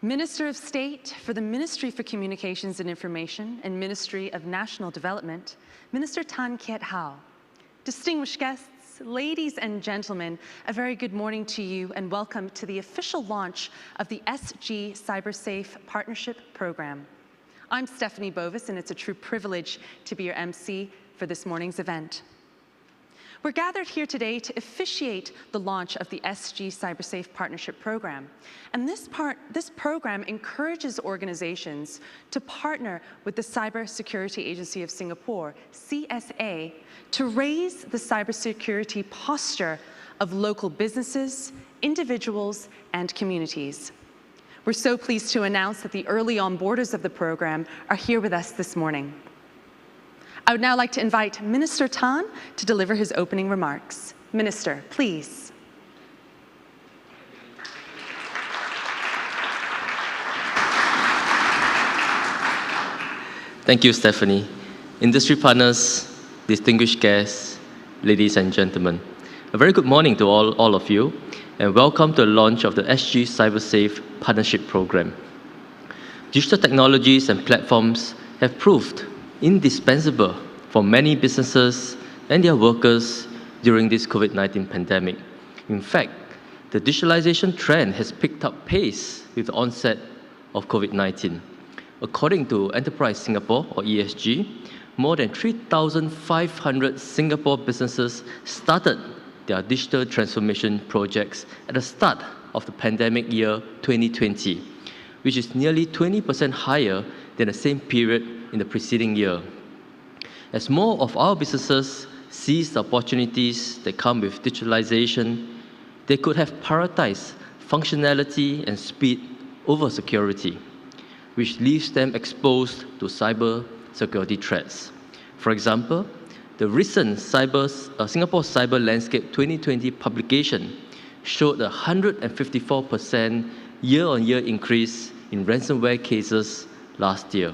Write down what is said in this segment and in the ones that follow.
Minister of State for the Ministry for Communications and Information and Ministry of National Development, Minister Tan Kiet Hao. Distinguished guests, ladies and gentlemen, a very good morning to you and welcome to the official launch of the SG CyberSafe Partnership Program. I'm Stephanie Bovis and it's a true privilege to be your MC for this morning's event. We're gathered here today to officiate the launch of the SG CyberSafe Partnership Program. And this program encourages organizations to partner with the Cybersecurity Agency of Singapore, CSA, to raise the cybersecurity posture of local businesses, individuals, and communities. We're so pleased to announce that the early onboarders of the program are here with us this morning. I would now like to invite Minister Tan to deliver his opening remarks. Minister, please. Thank you, Stephanie. Industry partners, distinguished guests, ladies and gentlemen. A very good morning to all of you, and welcome to the launch of the SG CyberSafe Partnership Program. Digital technologies and platforms have proved indispensable for many businesses and their workers during this COVID-19 pandemic. In fact, the digitalization trend has picked up pace with the onset of COVID-19. According to Enterprise Singapore, or ESG, more than 3,500 Singapore businesses started their digital transformation projects at the start of the pandemic year 2020, which is nearly 20% higher than the same period in the preceding year. As more of our businesses seize the opportunities that come with digitalization, they could have prioritized functionality and speed over security, which leaves them exposed to cyber security threats. For example, the recent Singapore Cyber Landscape 2020 publication showed a 154% year-on-year increase in ransomware cases last year.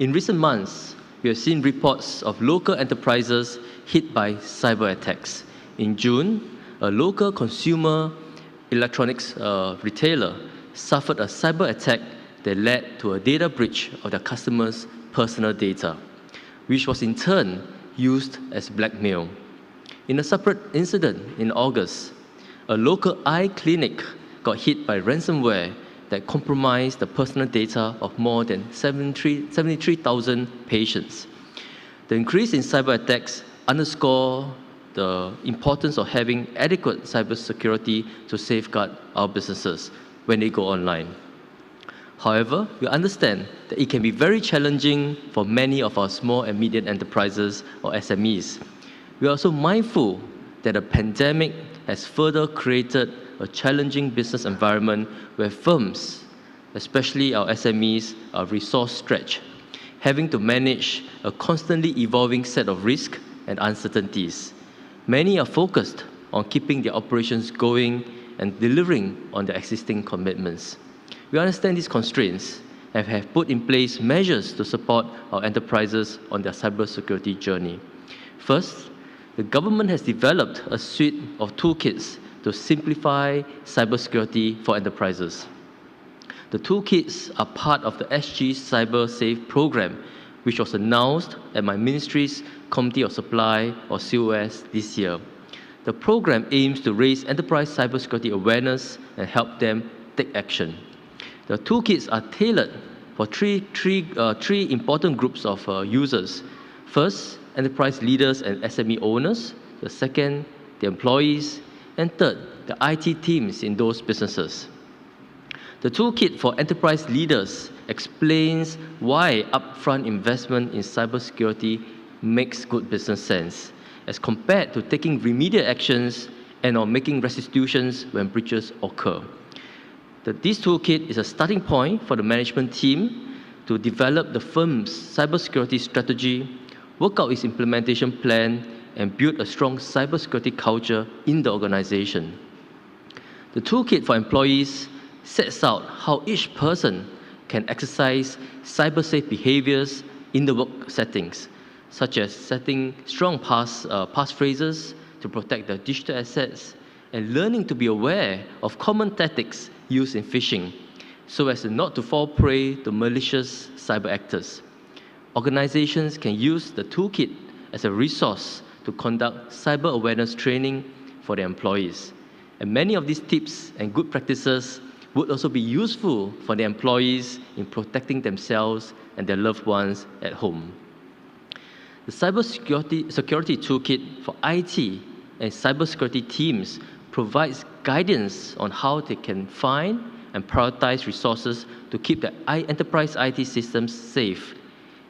In recent months, we have seen reports of local enterprises hit by cyber attacks. In June, a local consumer electronics retailer suffered a cyber attack that led to a data breach of their customers' personal data, which was in turn used as blackmail. In a separate incident in August, a local eye clinic got hit by ransomware that compromised the personal data of more than 73,000 patients. The increase in cyber attacks underscore the importance of having adequate cybersecurity to safeguard our businesses when they go online. However, we understand that it can be very challenging for many of our small and medium enterprises or SMEs. We are also mindful that the pandemic has further created a challenging business environment where firms, especially our SMEs, are resource-stretched, having to manage a constantly evolving set of risks and uncertainties. Many are focused on keeping their operations going and delivering on their existing commitments. We understand these constraints and have put in place measures to support our enterprises on their cybersecurity journey. First, the government has developed a suite of toolkits to simplify cybersecurity for enterprises. The toolkits are part of the SG CyberSafe program, which was announced at my ministry's Committee of Supply, or COS, this year. The program aims to raise enterprise cybersecurity awareness and help them take action. The toolkits are tailored for three important groups of users. First, enterprise leaders and SME owners. The second, the employees. And third, the IT teams in those businesses. The toolkit for enterprise leaders explains why upfront investment in cybersecurity makes good business sense, as compared to taking remedial actions and/or making restitutions when breaches occur. This toolkit is a starting point for the management team to develop the firm's cybersecurity strategy, work out its implementation plan, and build a strong cybersecurity culture in the organization. The toolkit for employees sets out how each person can exercise cyber-safe behaviors in the work settings, such as setting strong passphrases to protect their digital assets and learning to be aware of common tactics used in phishing, so as not to fall prey to malicious cyber actors. Organizations can use the toolkit as a resource to conduct cyber awareness training for their employees. And many of these tips and good practices would also be useful for the employees in protecting themselves and their loved ones at home. The Cybersecurity Toolkit for IT and cybersecurity teams provides guidance on how they can find and prioritize resources to keep the enterprise IT systems safe.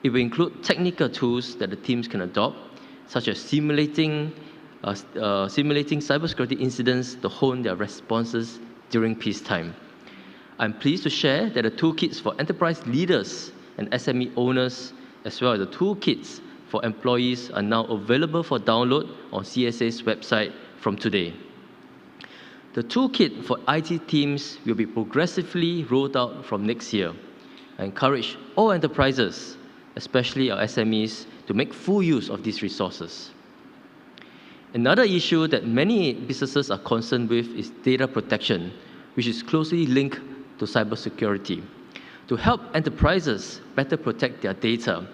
It will include technical tools that the teams can adopt, such as simulating cybersecurity incidents to hone their responses during peacetime. I'm pleased to share that the toolkits for enterprise leaders and SME owners, as well as the toolkits for employees, are now available for download on CSA's website from today. The toolkit for IT teams will be progressively rolled out from next year. I encourage all enterprises, especially our SMEs, to make full use of these resources. Another issue that many businesses are concerned with is data protection, which is closely linked to cybersecurity. To help enterprises better protect their data,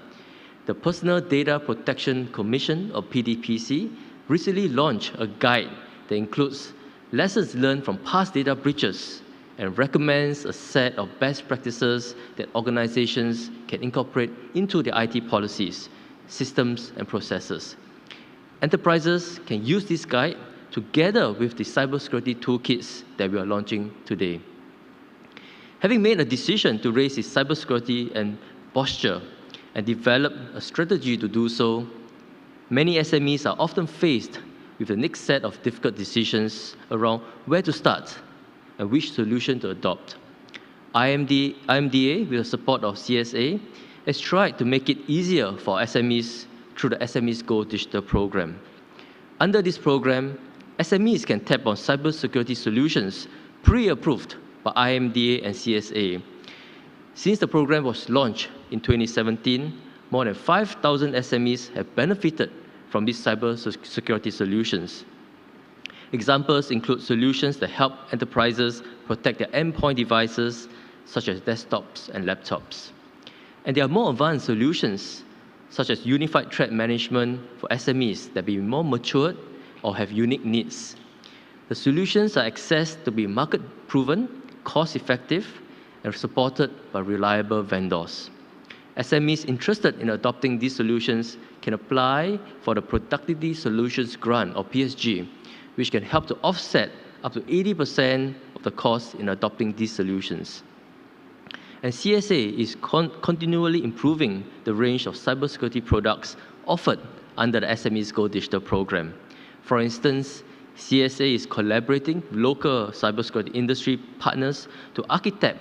the Personal Data Protection Commission, or PDPC, recently launched a guide that includes lessons learned from past data breaches and recommends a set of best practices that organizations can incorporate into their IT policies, systems, and processes. Enterprises can use this guide together with the cybersecurity toolkits that we are launching today. Having made a decision to raise its cybersecurity and posture and develop a strategy to do so, many SMEs are often faced with the next set of difficult decisions around where to start and which solution to adopt. IMDA, with the support of CSA, has tried to make it easier for SMEs through the SMEs Go Digital program. Under this program, SMEs can tap on cybersecurity solutions pre-approved by IMDA and CSA. Since the program was launched in 2017, more than 5,000 SMEs have benefited from these cybersecurity solutions. Examples include solutions that help enterprises protect their endpoint devices, such as desktops and laptops. And there are more advanced solutions, such as unified threat management for SMEs that be more matured or have unique needs. The solutions are accessed to be market-proven, cost-effective, and supported by reliable vendors. SMEs interested in adopting these solutions can apply for the Productivity Solutions Grant, or PSG, which can help to offset up to 80% of the cost in adopting these solutions. And CSA is continually improving the range of cybersecurity products offered under the SMEs Go Digital program. For instance, CSA is collaborating with local cybersecurity industry partners to architect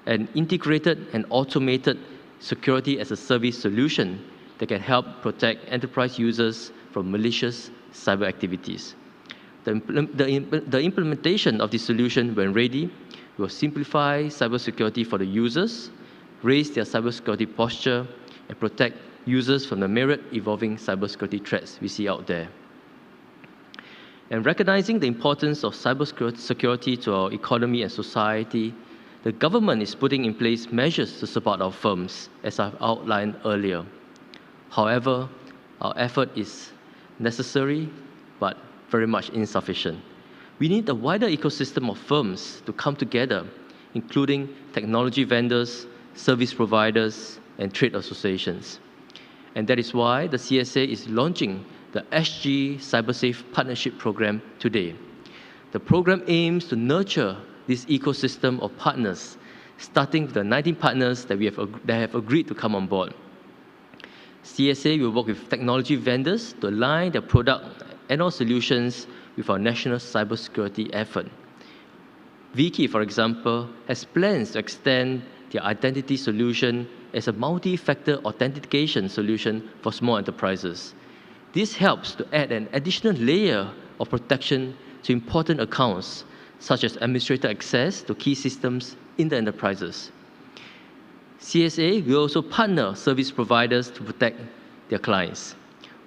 an integrated and automated security as a service solution that can help protect enterprise users from malicious cyber activities. The implementation of this solution, when ready, will simplify cybersecurity for the users, raise their cybersecurity posture, and protect users from the myriad evolving cybersecurity threats we see out there. And recognizing the importance of cybersecurity to our economy and society, the government is putting in place measures to support our firms, as I've outlined earlier. However, our effort is necessary, but very much insufficient. We need a wider ecosystem of firms to come together, including technology vendors, service providers, and trade associations. And that is why the CSA is launching the SG CyberSafe Partnership Program today. The program aims to nurture this ecosystem of partners, starting with the 19 partners that have agreed to come on board. CSA will work with technology vendors to align their product and/or solutions with our national cybersecurity effort. Viki, for example, has plans to extend their identity solution as a multi-factor authentication solution for small enterprises. This helps to add an additional layer of protection to important accounts, such as administrator access to key systems in the enterprises. CSA will also partner service providers to protect their clients.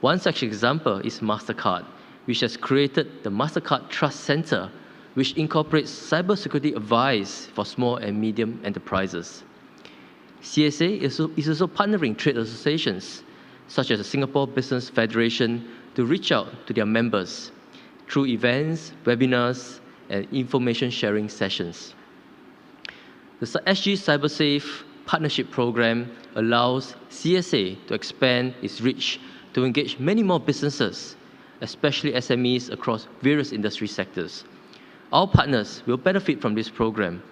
One such example is MasterCard, which has created the MasterCard Trust Center which incorporates cybersecurity advice for small and medium enterprises. CSA is also partnering trade associations, such as the Singapore Business Federation, to reach out to their members through events, webinars, and information sharing sessions. The SG CyberSafe Partnership Program allows CSA to expand its reach to engage many more businesses, especially SMEs across various industry sectors. Our partners will benefit from this program.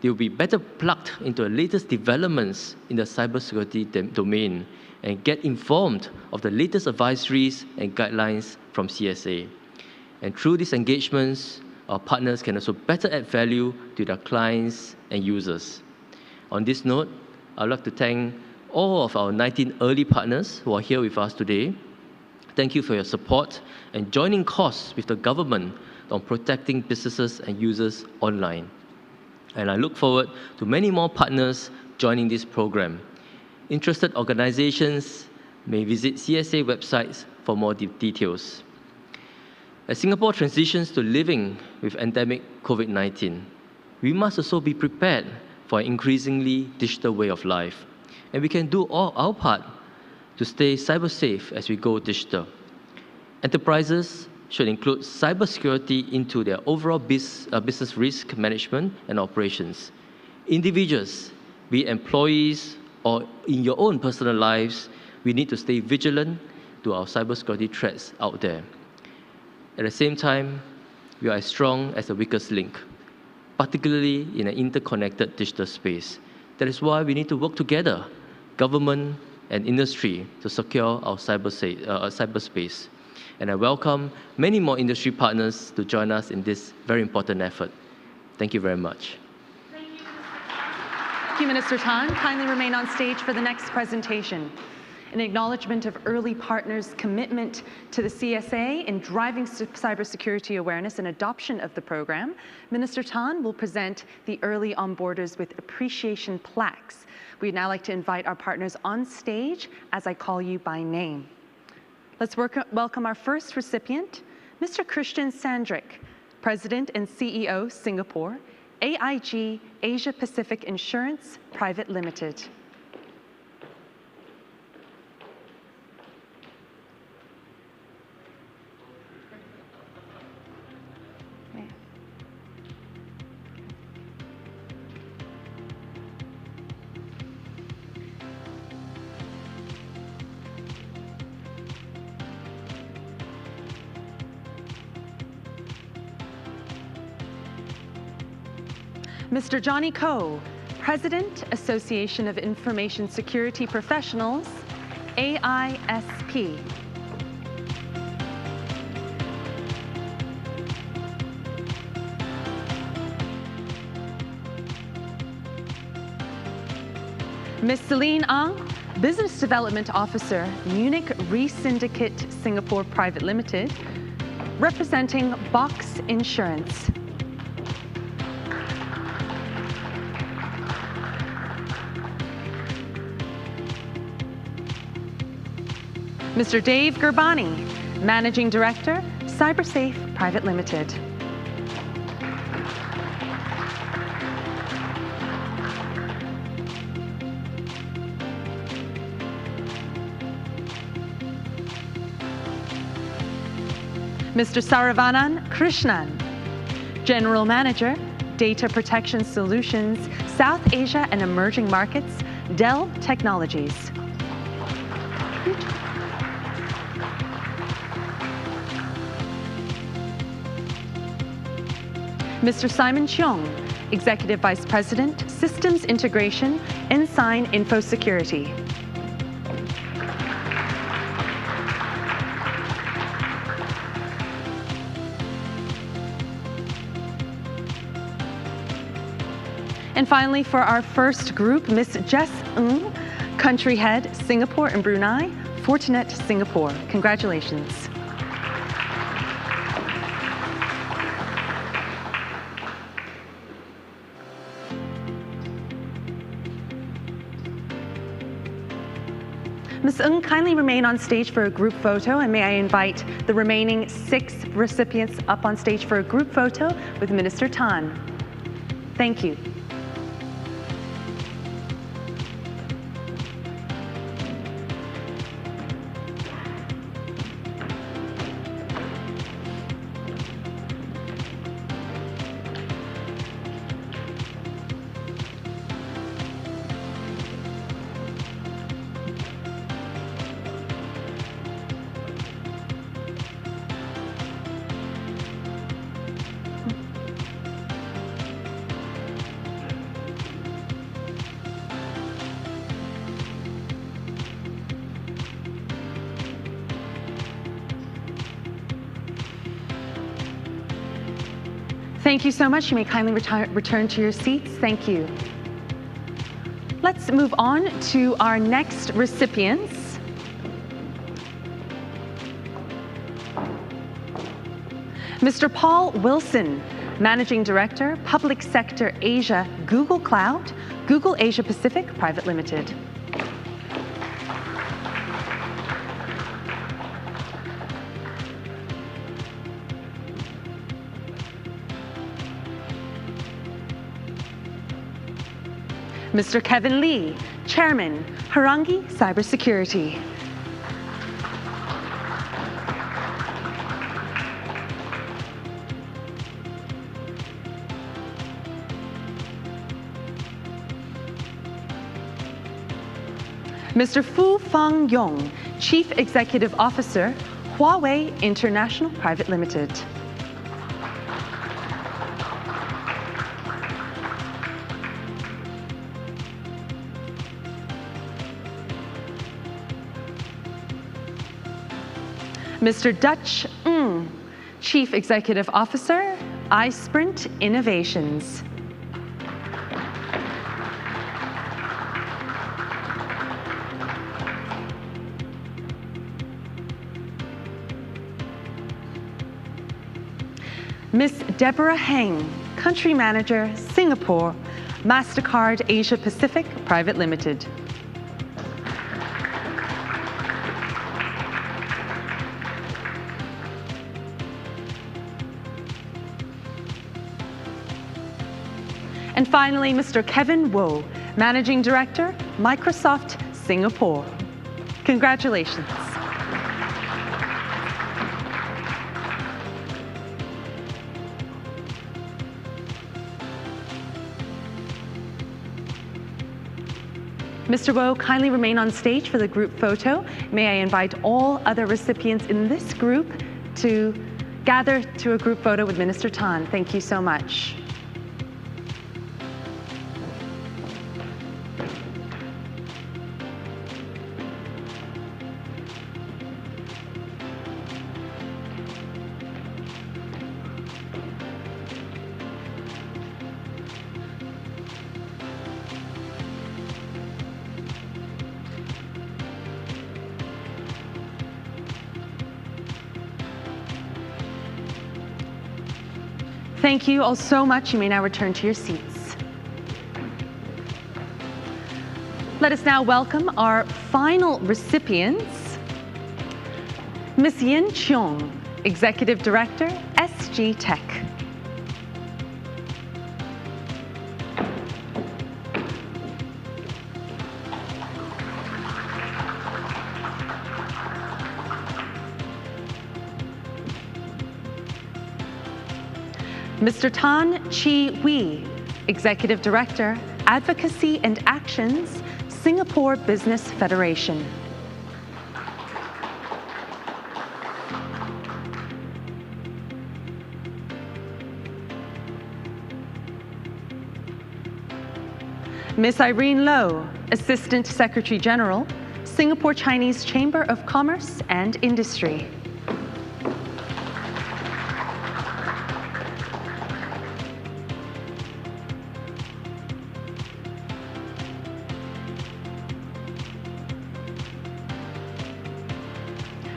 They will be better plugged into the latest developments in the cybersecurity domain and get informed of the latest advisories and guidelines from CSA. And through these engagements, our partners can also better add value to their clients and users. On this note, I'd like to thank all of our 19 early partners who are here with us today. Thank you for your support and joining cause with the government on protecting businesses and users online. And I look forward to many more partners joining this program. Interested organizations may visit CSA websites for more details. As Singapore transitions to living with endemic COVID-19, we must also be prepared for an increasingly digital way of life. And we can do all our part to stay cyber safe as we go digital. Enterprises should include cybersecurity into their overall business risk management and operations. Individuals, be it employees or in your own personal lives, we need to stay vigilant to our cybersecurity threats out there. At the same time, we are as strong as the weakest link, particularly in an interconnected digital space. That is why we need to work together, government and industry, to secure our cyberspace. And I welcome many more industry partners to join us in this very important effort. Thank you very much. Thank you, Minister Tan. Kindly remain on stage for the next presentation. In acknowledgement of early partners' commitment to the CSA in driving cybersecurity awareness and adoption of the program, Minister Tan will present the early onboarders with appreciation plaques. We'd now like to invite our partners on stage as I call you by name. Let's welcome our first recipient, Mr. Christian Sandrick, President and CEO, Singapore, AIG Asia Pacific Insurance Private Limited. Mr. Johnny Koh, President, Association of Information Security Professionals, AISP. Ms. Celine Ang, Business Development Officer, Munich Re-Syndicate Singapore Private Limited, representing Box Insurance. Mr. Dave Gerbani, Managing Director, CyberSafe Private Limited. Mr. Saravanan Krishnan, General Manager, Data Protection Solutions, South Asia and Emerging Markets, Dell Technologies. Mr. Simon Cheong, Executive Vice President, Systems Integration, Ensign Info Security. And finally, for our first group, Ms. Jess Ng, Country Head, Singapore and Brunei, Fortinet Singapore. Congratulations. Ms. Ng, kindly remain on stage for a group photo, and may I invite the remaining 6 recipients up on stage for a group photo with Minister Tan. Thank you. Thank you so much. You may kindly return to your seats. Thank you. Let's move on to our next recipients. Mr. Paul Wilson, Managing Director, Public Sector Asia, Google Cloud, Google Asia Pacific Private Limited. Mr. Kevin Lee, Chairman, Harangi Cybersecurity. Mr. Fu Fang Yong, Chief Executive Officer, Huawei International Private Limited. Mr. Dutch Ng, Chief Executive Officer, iSprint Innovations. Ms. Deborah Heng, Country Manager, Singapore, MasterCard Asia Pacific Private Limited. And finally, Mr. Kevin Woh, Managing Director, Microsoft Singapore. Congratulations. Mr. Woh, kindly remain on stage for the group photo. May I invite all other recipients in this group to gather to a group photo with Minister Tan. Thank you so much. Thank you all so much. You may now return to your seats. Let us now welcome our final recipients. Ms. Yin Cheong, Executive Director, SG Tech. Mr. Tan Chi Wee, Executive Director, Advocacy and Actions, Singapore Business Federation. Ms. Irene Low, Assistant Secretary General, Singapore Chinese Chamber of Commerce and Industry.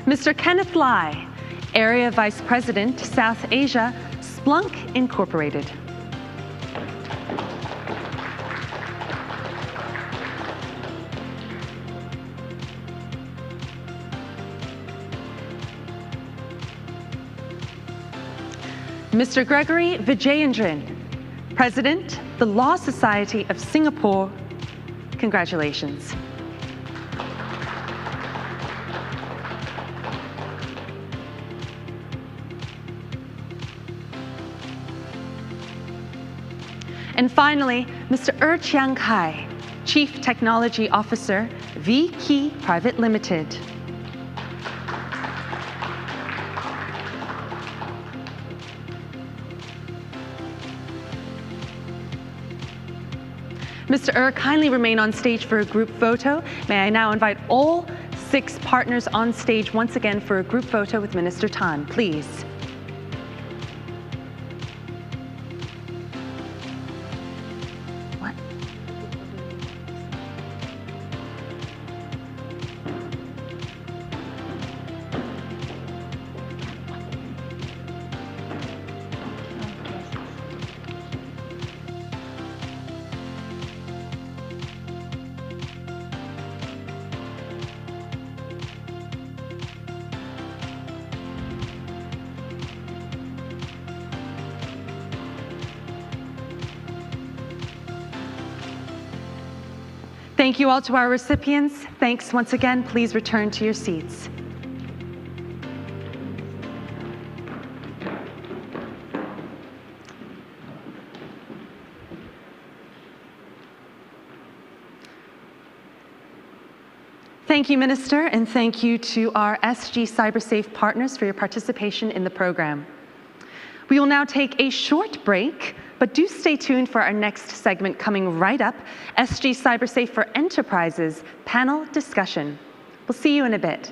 Mr. Kenneth Lai, Area Vice President, South Asia, Splunk Incorporated. Mr. Gregory Vijayendran, President, the Law Society of Singapore. Congratulations. And finally, Mr. Chiang Kai, Chief Technology Officer, V-Key Private Limited. Mr. kindly remain on stage for a group photo. May I now invite all 6 partners on stage once again for a group photo with Minister Tan, please. What? Thank you all to our recipients. Thanks once again. Please return to your seats. Thank you, Minister, and thank you to our SG CyberSafe partners for your participation in the program. We will now take a short break, but do stay tuned for our next segment coming right up, SG CyberSafe for Enterprises panel discussion. We'll see you in a bit.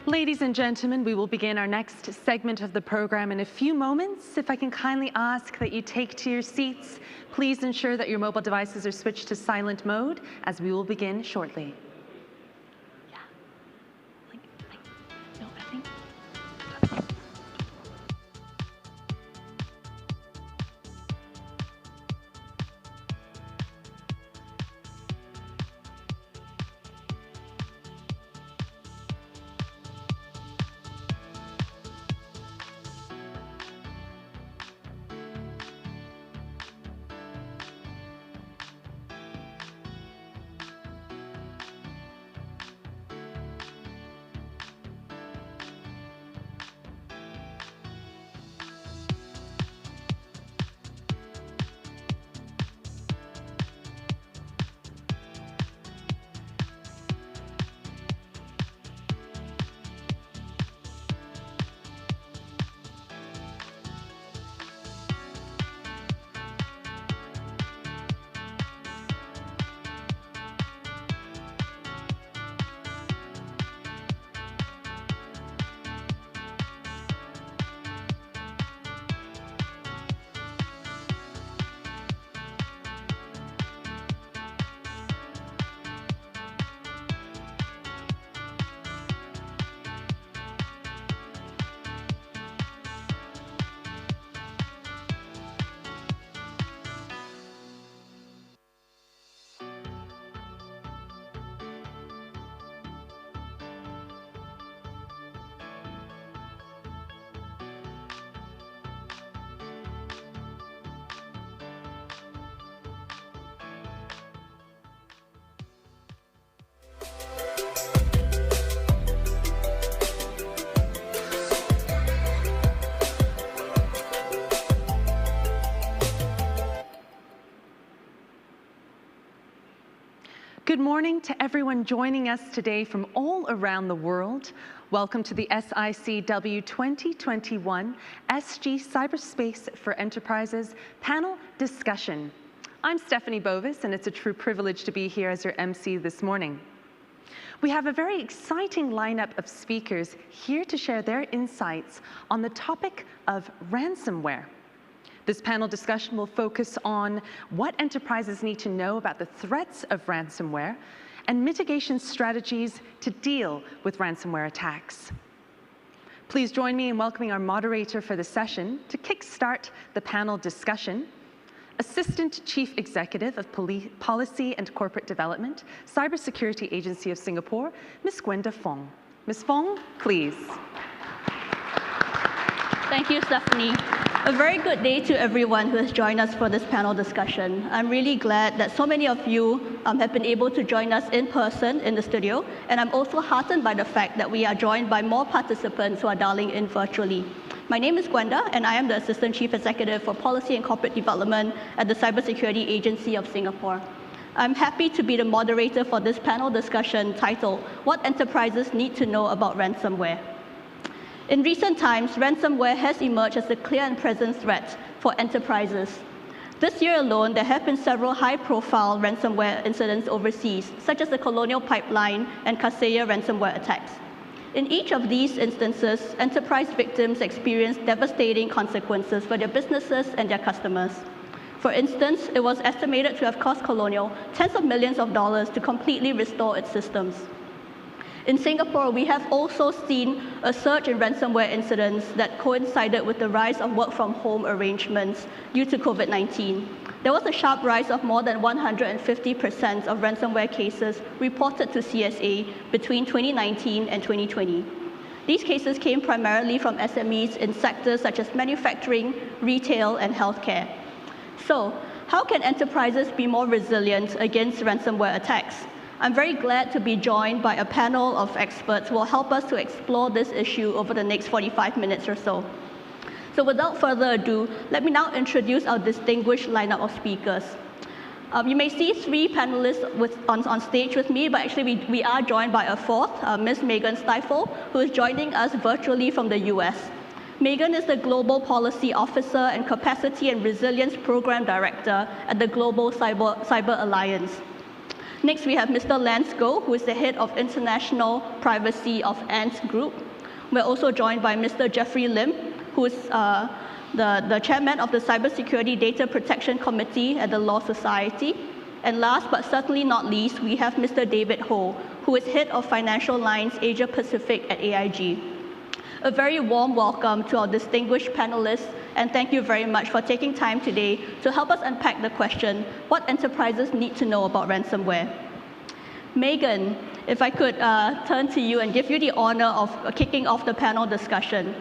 Ladies and gentlemen, we will begin our next segment of the program in a few moments. If I can kindly ask that you take to your seats, please ensure that your mobile devices are switched to silent mode as we will begin shortly. Good morning to everyone joining us today from all around the world. Welcome to the SICW 2021 SG Cyberspace for Enterprises panel discussion. I'm Stephanie Bovis, and it's a true privilege to be here as your MC this morning. We have a very exciting lineup of speakers here to share their insights on the topic of ransomware. This panel discussion will focus on what enterprises need to know about the threats of ransomware and mitigation strategies to deal with ransomware attacks. Please join me in welcoming our moderator for the session to kickstart the panel discussion, Assistant Chief Executive of Policy and Corporate Development, Cybersecurity Agency of Singapore, Ms. Gwenda Fong. Ms. Fong, please. Thank you, Stephanie. A very good day to everyone who has joined us for this panel discussion. I'm really glad that so many of you have been able to join us in person in the studio, and I'm also heartened by the fact that we are joined by more participants who are dialing in virtually. My name is Gwenda, and I am the Assistant Chief Executive for Policy and Corporate Development at the Cybersecurity Agency of Singapore. I'm happy to be the moderator for this panel discussion titled, What Enterprises Need to Know About Ransomware. In recent times, ransomware has emerged as a clear and present threat for enterprises. This year alone, there have been several high-profile ransomware incidents overseas, such as the Colonial Pipeline and Kaseya ransomware attacks. In each of these instances, enterprise victims experienced devastating consequences for their businesses and their customers. For instance, it was estimated to have cost Colonial tens of millions of dollars to completely restore its systems. In Singapore, we have also seen a surge in ransomware incidents that coincided with the rise of work-from-home arrangements due to COVID-19. There was a sharp rise of more than 150% of ransomware cases reported to CSA between 2019 and 2020. These cases came primarily from SMEs in sectors such as manufacturing, retail, and healthcare. So, how can enterprises be more resilient against ransomware attacks? I'm very glad to be joined by a panel of experts who will help us to explore this issue over the next 45 minutes or so. So without further ado, let me now introduce our distinguished lineup of speakers. You may see three panelists on stage with me, but actually we are joined by a fourth, Ms. Megan Stifel, who is joining us virtually from the US. Megan is the Global Policy Officer and Capacity and Resilience Program Director at the Global Cyber Alliance. Next, we have Mr. Lance Goh, who is the head of International Privacy of Ant Group. We're also joined by Mr. Jeffrey Lim, who is the chairman of the Cybersecurity Data Protection Committee at the Law Society. And last but certainly not least, we have Mr. David Ho, who is head of Financial Lines Asia Pacific at AIG. A very warm welcome to our distinguished panelists, and thank you very much for taking time today to help us unpack the question, what enterprises need to know about ransomware? Megan, if I could turn to you and give you the honor of kicking off the panel discussion.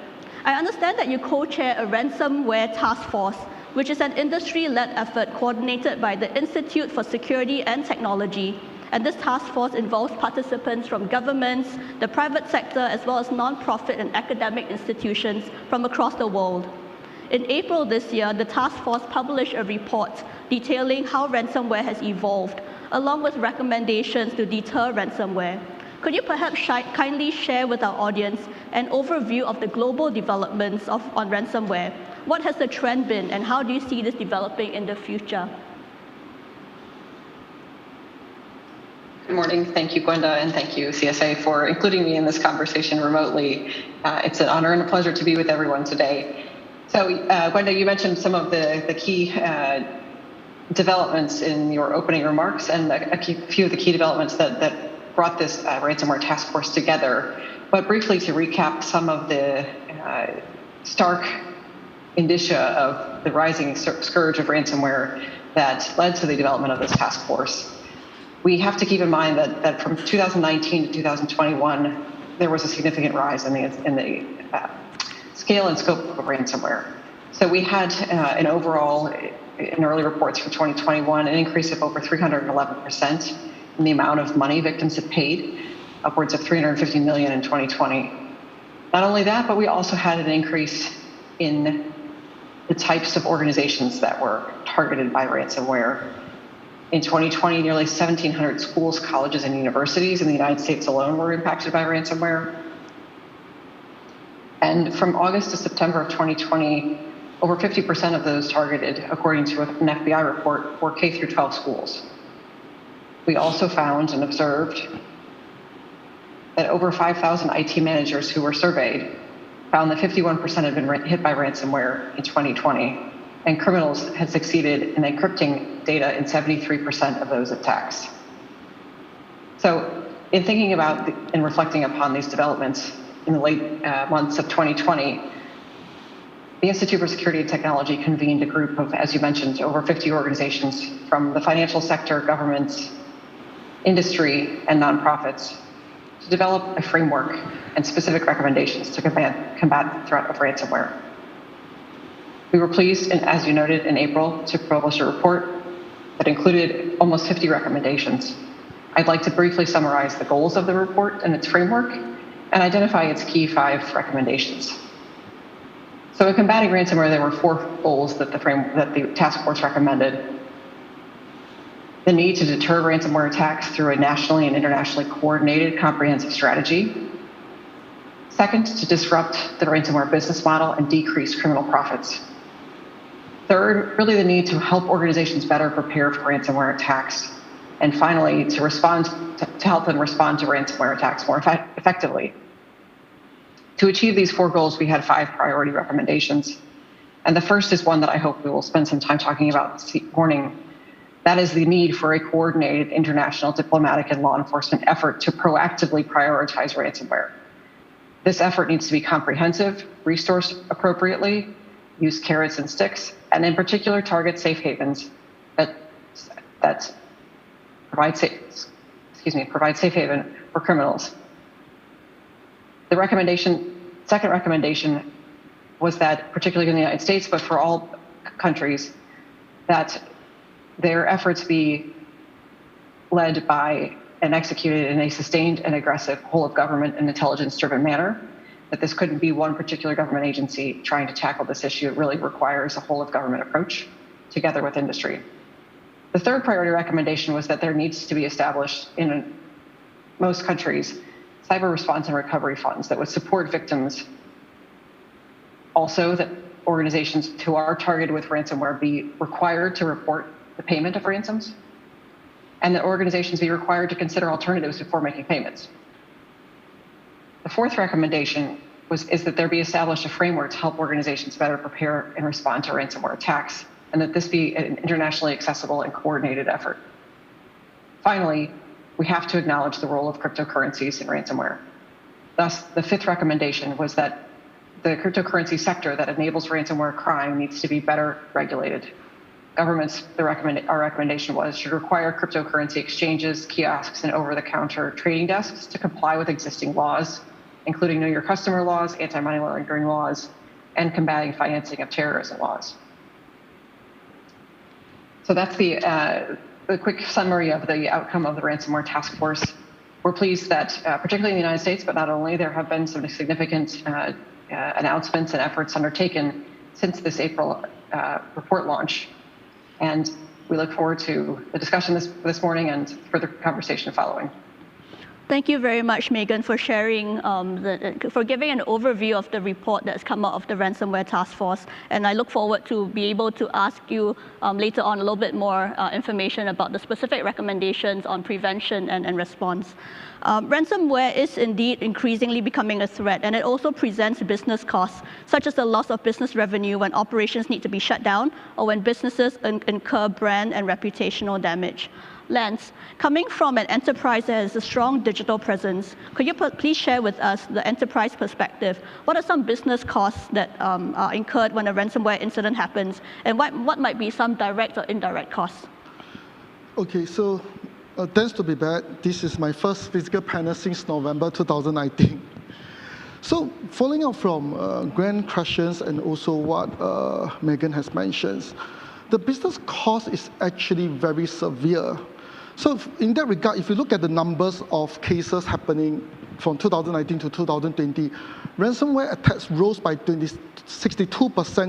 I understand that you co-chair a ransomware task force, which is an industry-led effort coordinated by the Institute for Security and Technology. And this task force involves participants from governments, the private sector, as well as non-profit and academic institutions from across the world. In April this year, the task force published a report detailing how ransomware has evolved, along with recommendations to deter ransomware. Could you perhaps kindly share with our audience an overview of the global developments on ransomware? What has the trend been, and how do you see this developing in the future? Good morning. Thank you, Gwenda, and thank you, CSA, for including me in this conversation remotely. It's an honor and a pleasure to be with everyone today. So, Gwenda, you mentioned some of the key developments in your opening remarks, and a few of the key developments that brought this ransomware task force together. But briefly to recap some of the stark indicia of the rising scourge of ransomware that led to the development of this task force. We have to keep in mind that from 2019 to 2021, there was a significant rise in the scale and scope of ransomware. So we had an overall, in early reports for 2021, an increase of over 311% in the amount of money victims had paid, upwards of $350 million in 2020. Not only that, but we also had an increase in the types of organizations that were targeted by ransomware. In 2020, nearly 1,700 schools, colleges, and universities in the United States alone were impacted by ransomware. And from August to September of 2020, over 50% of those targeted, according to an FBI report, were K through 12 schools. We also found and observed that over 5,000 IT managers who were surveyed found that 51% had been hit by ransomware in 2020, and criminals had succeeded in encrypting data in 73% of those attacks. So in thinking about and reflecting upon these developments in the late months of 2020, the Institute for Security and Technology convened a group of, as you mentioned, over 50 organizations from the financial sector, governments, industry, and nonprofits to develop a framework and specific recommendations to combat the threat of ransomware. We were pleased, and as you noted, in April to publish a report that included almost 50 recommendations. I'd like to briefly summarize the goals of the report and its framework and identify its key 5 recommendations. So in combating ransomware, there were 4 goals that the task force recommended. The need to deter ransomware attacks through a nationally and internationally coordinated comprehensive strategy. Second, to disrupt the ransomware business model and decrease criminal profits. Third, really the need to help organizations better prepare for ransomware attacks. And finally, to help them respond to ransomware attacks more effectively. To achieve these 4 goals, we had 5 priority recommendations. And the first is one that I hope we will spend some time talking about this morning. That is the need for a coordinated international diplomatic and law enforcement effort to proactively prioritize ransomware. This effort needs to be comprehensive, resourced appropriately, use carrots and sticks, and in particular target safe havens that provide safe haven for criminals. The second recommendation was that, particularly in the United States, but for all countries, that their efforts be led by and executed in a sustained and aggressive whole of government and intelligence-driven manner, that this couldn't be one particular government agency trying to tackle this issue. It really requires a whole of government approach together with industry. The third priority recommendation was that there needs to be established in most countries cyber response and recovery funds that would support victims. Also, that organizations who are targeted with ransomware be required to report the payment of ransoms, and that organizations be required to consider alternatives before making payments. The fourth recommendation is that there be established a framework to help organizations better prepare and respond to ransomware attacks, and that this be an internationally accessible and coordinated effort. Finally, we have to acknowledge the role of cryptocurrencies in ransomware. Thus, the fifth recommendation was that the cryptocurrency sector that enables ransomware crime needs to be better regulated. Governments, our recommendation was, should require cryptocurrency exchanges, kiosks, and over-the-counter trading desks to comply with existing laws, including Know Your Customer laws, anti-money laundering laws, and combating financing of terrorism laws. So that's the quick summary of the outcome of the ransomware task force. We're pleased that, particularly in the United States, but not only, there have been some significant announcements and efforts undertaken since this April report launch. And we look forward to the discussion this morning and further conversation following. Thank you very much, Megan, for sharing, for giving an overview of the report that's come out of the ransomware task force. And I look forward to be able to ask you later on a little bit more information about the specific recommendations on prevention and response. Ransomware is indeed increasingly becoming a threat, and it also presents business costs, such as the loss of business revenue when operations need to be shut down or when businesses incur brand and reputational damage. Lance, coming from an enterprise that has a strong digital presence, could you please share with us the enterprise perspective? What are some business costs that are incurred when a ransomware incident happens, and what might be some direct or indirect costs? Okay, so thanks to be back. This is my first physical panel since November 2019. So following up from Gwen's questions and also what Megan has mentioned, the business cost is actually very severe. So in that regard, if you look at the numbers of cases happening from 2019 to 2020, ransomware attacks rose by 62%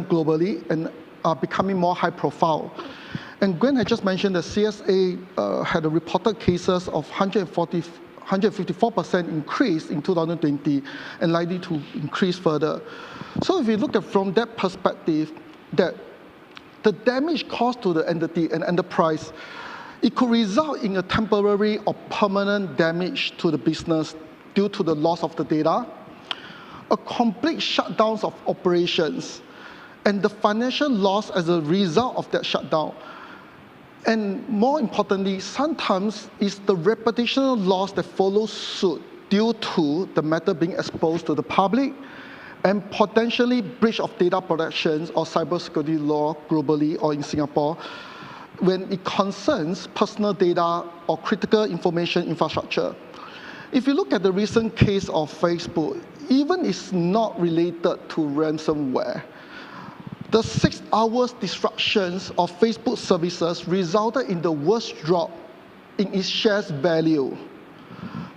globally and are becoming more high profile. And Gwen had just mentioned that CSA had a reported cases of 154% increase in 2020 and likely to increase further. So if you look at from that perspective, that the damage caused to the entity and enterprise, it could result in a temporary or permanent damage to the business due to the loss of the data, a complete shutdown of operations, and the financial loss as a result of that shutdown. And more importantly, sometimes it's the reputational loss that follows suit due to the matter being exposed to the public and potentially breach of data protections or cybersecurity law globally or in Singapore when it concerns personal data or critical information infrastructure. If you look at the recent case of Facebook, even it's not related to ransomware, the 6 hours disruptions of Facebook services resulted in the worst drop in its shares value.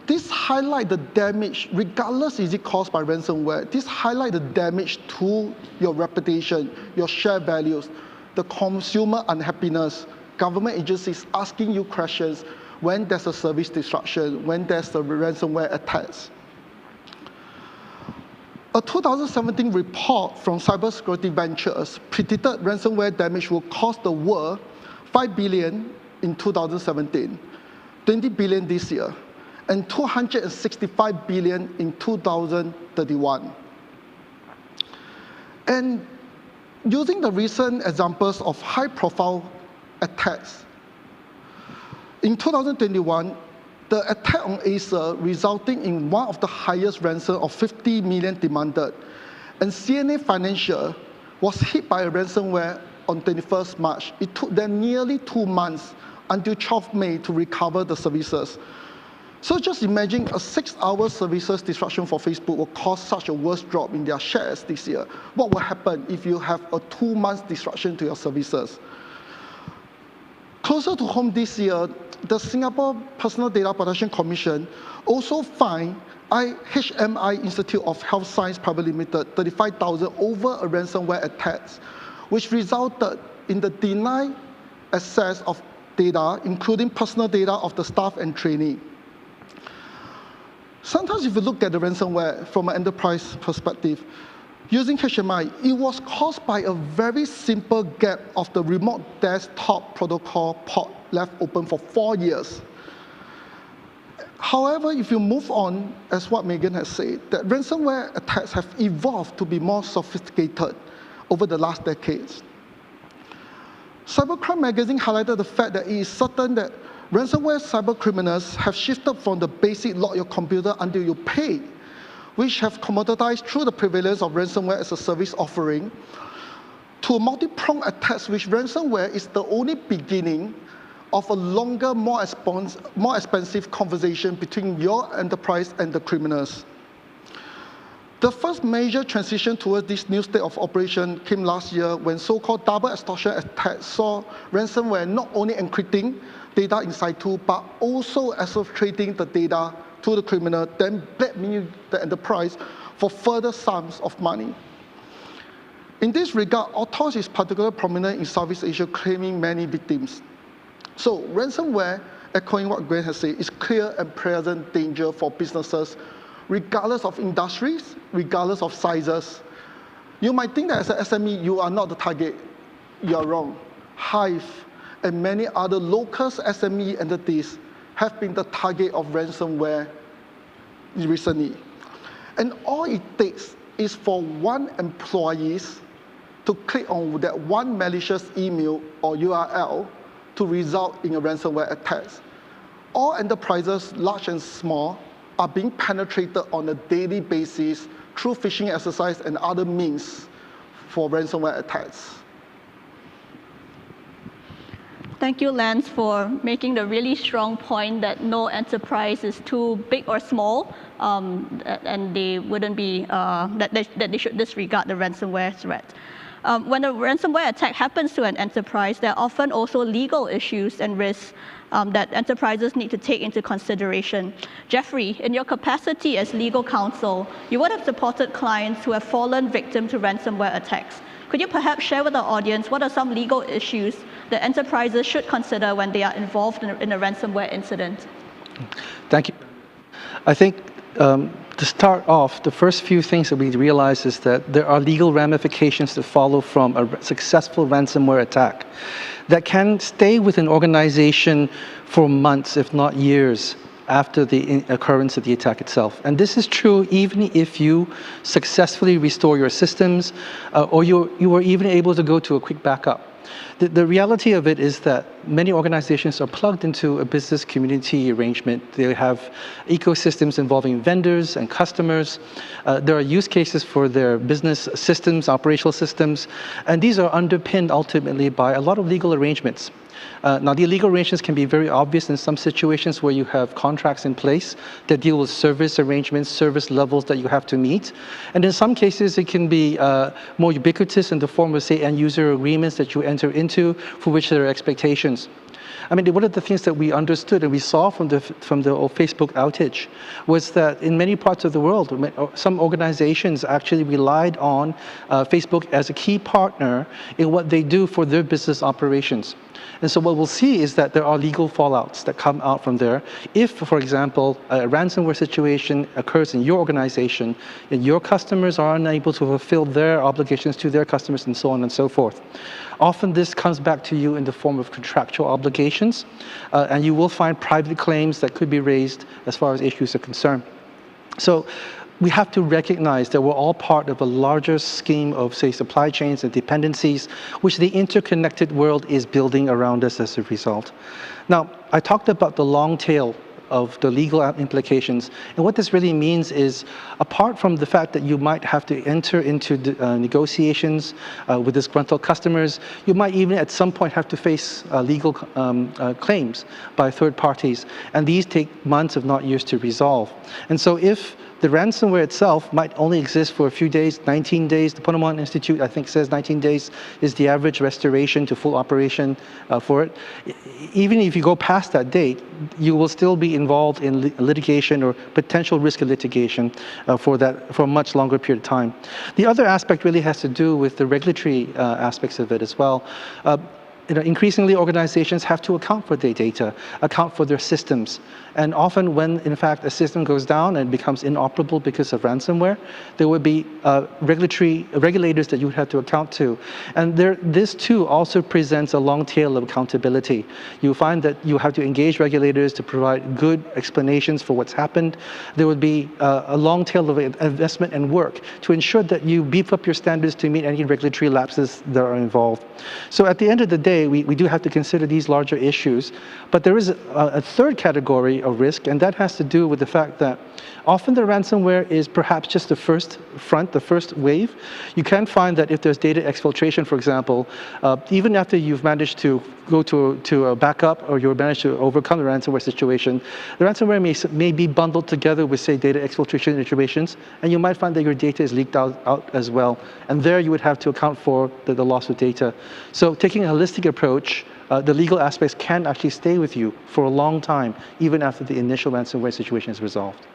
This highlights the damage, regardless is it caused by ransomware, this highlights the damage to your reputation, your share values, the consumer unhappiness, government agencies asking you questions when there's a service disruption, when there's a ransomware attacks. A 2017 report from Cybersecurity Ventures predicted ransomware damage will cost the world $5 billion in 2017, $20 billion this year, and $265 billion in 2031. And using the recent examples of high-profile attacks, in 2021, the attack on Acer resulting in one of the highest ransom of 50 million demanded, and CNA Financial was hit by a ransomware on 21st March. It took them nearly 2 months until 12th May to recover the services. So just imagine a 6-hour services disruption for Facebook will cause such a worst drop in their shares this year. What will happen if you have a 2-month disruption to your services? Closer to home this year, the Singapore Personal Data Protection Commission also fined HMI Institute of Health Science Private Limited 35,000 over a ransomware attack, which resulted in the denied access of data, including personal data of the staff and trainee. Sometimes if you look at the ransomware from an enterprise perspective, using HMI, it was caused by a very simple gap of the remote desktop protocol port left open for 4 years. However, if you move on, as what Megan has said, that ransomware attacks have evolved to be more sophisticated over the last decades. Cybercrime Magazine highlighted the fact that it is certain that ransomware cyber criminals have shifted from the basic lock your computer until you pay, which have commoditized through the prevalence of ransomware as a service offering, to a multi-pronged attacks, which ransomware is the only beginning of a longer, more expensive conversation between your enterprise and the criminals. The first major transition towards this new state of operation came last year when so-called double extortion attacks saw ransomware not only encrypting data in situ, but also exfiltrating the data to the criminal, then blackmailing the enterprise for further sums of money. In this regard, Autos is particularly prominent in Southeast Asia, claiming many victims. So ransomware, echoing what Gwen has said, is clear and present danger for businesses, regardless of industries, regardless of sizes. You might think that as an SME, you are not the target. You are wrong. Hive and many other local SME entities have been the target of ransomware recently. And all it takes is for one employee to click on that one malicious email or URL to result in a ransomware attack. All enterprises, large and small, are being penetrated on a daily basis through phishing exercise and other means for ransomware attacks. Thank you, Lance, for making the really strong point that no enterprise is too big or small, and they wouldn't be, that they should disregard the ransomware threat. When a ransomware attack happens to an enterprise, there are often also legal issues and risks that enterprises need to take into consideration. Jeffrey, in your capacity as legal counsel, you would have supported clients who have fallen victim to ransomware attacks. Could you perhaps share with our audience what are some legal issues that enterprises should consider when they are involved in a ransomware incident? Thank you. I think to start off, the first few things that we realize is that there are legal ramifications that follow from a successful ransomware attack that can stay with an organization for months, if not years, after the occurrence of the attack itself. And this is true even if you successfully restore your systems or you were even able to go to a quick backup. The reality of it is that many organizations are plugged into a business community arrangement. They have ecosystems involving vendors and customers. There are use cases for their business systems, operational systems, and these are underpinned ultimately by a lot of legal arrangements. Now, the legal arrangements can be very obvious in some situations where you have contracts in place that deal with service arrangements, service levels that you have to meet. And in some cases, it can be more ubiquitous in the form of, say, end-user agreements that you enter into for which there are expectations. I mean, one of the things that we understood and we saw from the Facebook outage was that in many parts of the world, some organizations actually relied on Facebook as a key partner in what they do for their business operations. And so what we'll see is that there are legal fallouts that come out from there. If, for example, a ransomware situation occurs in your organization and your customers are unable to fulfill their obligations to their customers and so on and so forth. Often this comes back to you in the form of contractual obligations, and you will find private claims that could be raised as far as issues are concerned. So we have to recognize that we're all part of a larger scheme of, say, supply chains and dependencies, which the interconnected world is building around us as a result. Now, I talked about the long tail of the legal implications. And what this really means is, apart from the fact that you might have to enter into negotiations with disgruntled customers, you might even at some point have to face legal claims by third parties. And these take months, if not years, to resolve. And so if the ransomware itself might only exist for a few days, 19 days. The Ponemon Institute, I think, says 19 days is the average restoration to full operation for it. Even if you go past that date, you will still be involved in litigation or potential risk of litigation for a much longer period of time. The other aspect really has to do with the regulatory aspects of it as well. increasingly organizations have to account for their data, account for their systems. And often when, in fact, a system goes down and becomes inoperable because of ransomware, there would be regulators that you would have to account to. And this too also presents a long tail of accountability. You find that you have to engage regulators to provide good explanations for what's happened. There would be a long tail of investment and work to ensure that you beef up your standards to meet any regulatory lapses that are involved. So at the end of the day, we do have to consider these larger issues. But there is a third category of risk, and that has to do with the fact that often the ransomware is perhaps just the first wave. You can find that if there's data exfiltration, for example, even after you've managed to go to a backup or you've managed to overcome the ransomware situation, the ransomware may be bundled together with, say, data exfiltration situations, and you might find that your data is leaked out as well. And there you would have to account for the loss of data. So taking a holistic approach, the legal aspects can actually stay with you for a long time, even after the initial ransomware situation is resolved.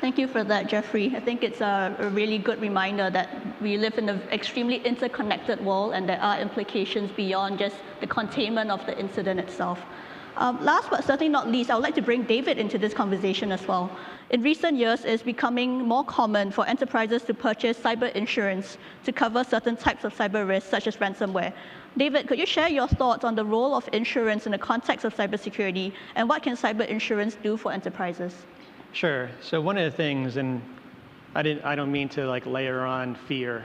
Thank you for that, Jeffrey. I think it's a really good reminder that we live in an extremely interconnected world and there are implications beyond just the containment of the incident itself. Last but certainly not least, I would like to bring David into this conversation as well. In recent years, it's becoming more common for enterprises to purchase cyber insurance to cover certain types of cyber risks, such as ransomware. David, could you share your thoughts on the role of insurance in the context of cybersecurity, and what can cyber insurance do for enterprises? Sure. So one of the things, and I don't mean to like layer on fear,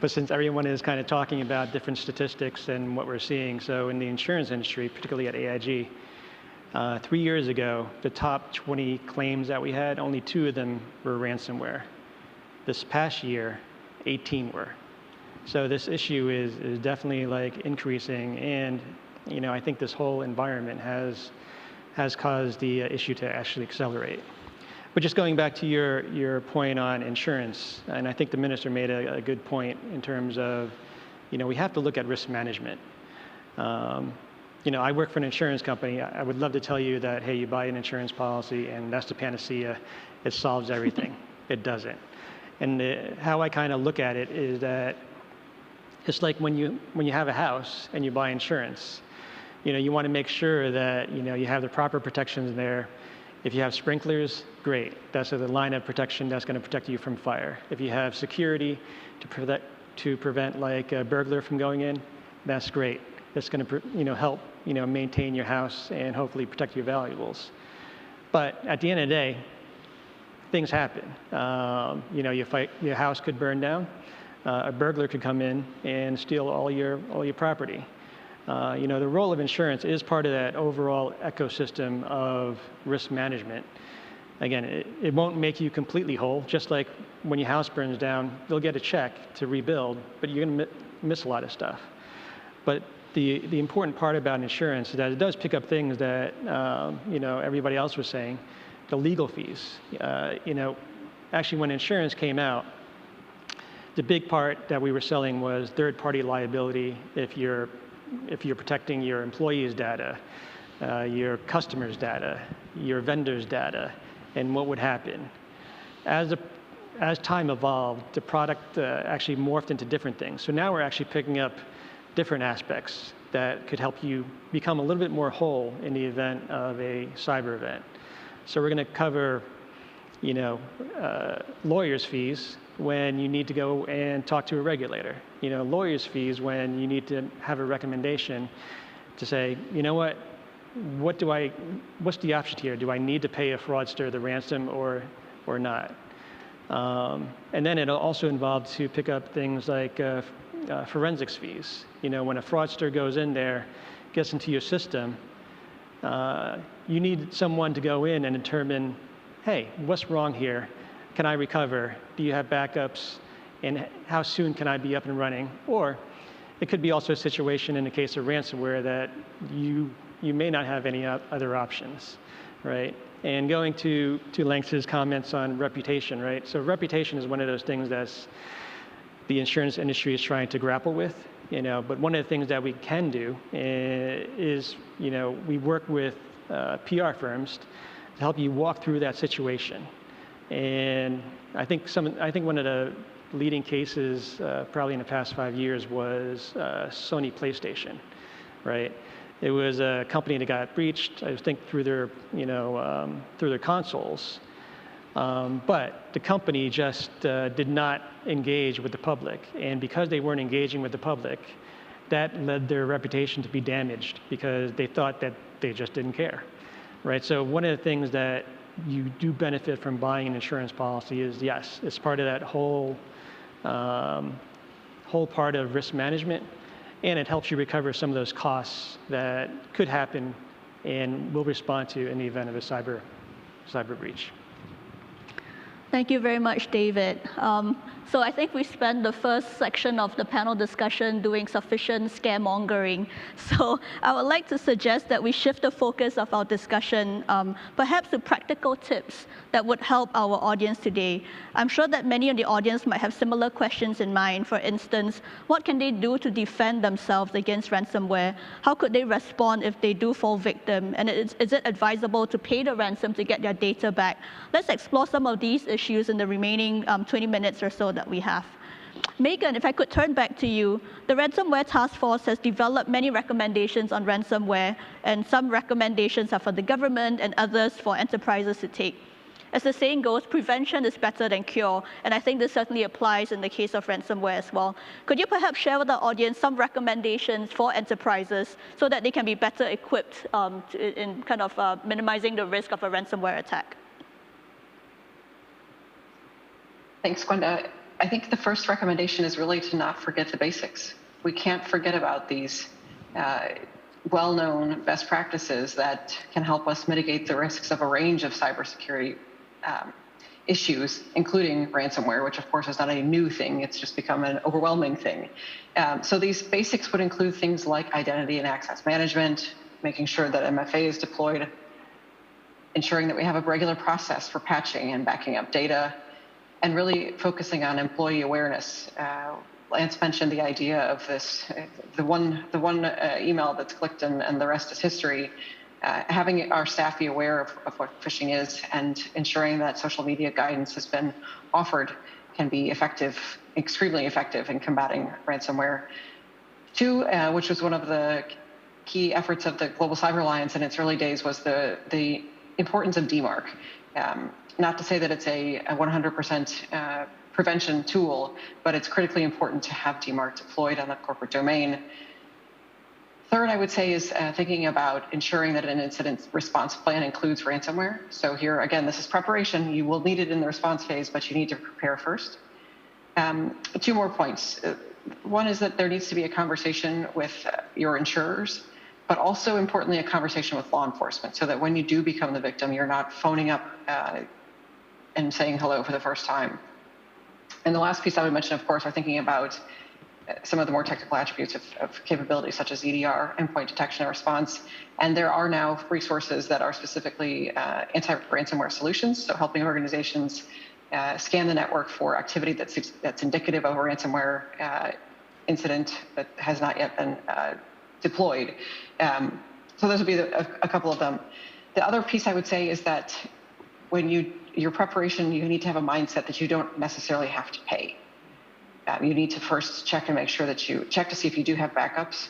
but since everyone is kind of talking about different statistics and what we're seeing, so in the insurance industry, particularly at AIG, 3 years ago, the top 20 claims that we had, only 2 of them were ransomware. This past year, 18 were. So this issue is definitely like increasing, and I think this whole environment has caused the issue to actually accelerate. But just going back to your point on insurance, and I think the minister made a good point in terms of, we have to look at risk management. I work for an insurance company. I would love to tell you that, hey, you buy an insurance policy and that's the panacea. It solves everything. It doesn't. And how I kind of look at it is that it's like when you have a house and you buy insurance, you want to make sure that you have the proper protections there. If you have sprinklers, great. That's the line of protection that's going to protect you from fire. If you have security to prevent like a burglar from going in, that's great. That's going to help maintain your house and hopefully protect your valuables. But at the end of the day, things happen. Your house could burn down. A burglar could come in and steal all your property. The role of insurance is part of that overall ecosystem of risk management. Again, it won't make you completely whole. Just like when your house burns down, you'll get a check to rebuild, but you're going to miss a lot of stuff. But the important part about insurance is that it does pick up things that everybody else was saying, the legal fees. Actually, when insurance came out, the big part that we were selling was third-party liability if you're protecting your employees' data, your customers' data, your vendors' data, and what would happen. As time evolved, the product actually morphed into different things. So now we're actually picking up different aspects that could help you become a little bit more whole in the event of a cyber event. So we're going to cover, lawyers' fees when you need to go and talk to a regulator. Lawyers' fees when you need to have a recommendation to say, what's the option here? Do I need to pay a fraudster the ransom or not? And then it'll also involve to pick up things like forensics fees. When a fraudster goes in there, gets into your system, you need someone to go in and determine, hey, what's wrong here? Can I recover? Do you have backups? And how soon can I be up and running? Or it could be also a situation in the case of ransomware that you may not have any other options, right? And going to Lance's comments on reputation, right? So reputation is one of those things that's the insurance industry is trying to grapple with, but one of the things that we can do is, we work with PR firms to help you walk through that situation. And I think one of leading cases probably in the past 5 years was Sony PlayStation, right? It was a company that got breached, I think, through their, through their consoles. But the company just did not engage with the public. And because they weren't engaging with the public, that led their reputation to be damaged because they thought that they just didn't care, right? So one of the things that you do benefit from buying an insurance policy is, yes, it's part of that whole part of risk management, and it helps you recover some of those costs that could happen and will respond to in the event of a cyber breach. Thank you very much, David. So I think we spent the first section of the panel discussion doing sufficient scaremongering. So I would like to suggest that we shift the focus of our discussion perhaps to practical tips that would help our audience today. I'm sure that many in the audience might have similar questions in mind. For instance, what can they do to defend themselves against ransomware? How could they respond if they do fall victim? And is it advisable to pay the ransom to get their data back? Let's explore some of these issues in the remaining 20 minutes or so that we have. Megan, if I could turn back to you, the Ransomware Task Force has developed many recommendations on ransomware, and some recommendations are for the government and others for enterprises to take. As the saying goes, prevention is better than cure, and I think this certainly applies in the case of ransomware as well. Could you perhaps share with the audience some recommendations for enterprises so that they can be better equipped in kind of minimizing the risk of a ransomware attack? Thanks, Gwenda. I think the first recommendation is really to not forget the basics. We can't forget about these well-known best practices that can help us mitigate the risks of a range of cybersecurity issues, including ransomware, which of course is not a new thing, it's just become an overwhelming thing. So these basics would include things like identity and access management, making sure that MFA is deployed, ensuring that we have a regular process for patching and backing up data, and really focusing on employee awareness. Lance mentioned the idea of this, the one email that's clicked and the rest is history. Having our staff be aware of what phishing is and ensuring that social media guidance has been offered can be effective, extremely effective in combating ransomware. Two, which was one of the key efforts of the Global Cyber Alliance in its early days, was the importance of DMARC. Not to say that it's a 100% prevention tool, but it's critically important to have DMARC deployed on the corporate domain. Third, I would say, is thinking about ensuring that an incident response plan includes ransomware. So here, again, this is preparation. You will need it in the response phase, but you need to prepare first. Two more points. One is that there needs to be a conversation with your insurers, but also importantly, a conversation with law enforcement, so that when you do become the victim, you're not phoning up and saying hello for the first time. And the last piece I would mention, of course, are thinking about some of the more technical attributes of capabilities, such as EDR, endpoint detection and response. And there are now resources that are specifically anti-ransomware solutions, so helping organizations scan the network for activity that's indicative of a ransomware incident that has not yet been deployed. So those would be a couple of them. The other piece I would say is that when your preparation, you need to have a mindset that you don't necessarily have to pay. You need to first check and make sure that you check to see if you do have backups,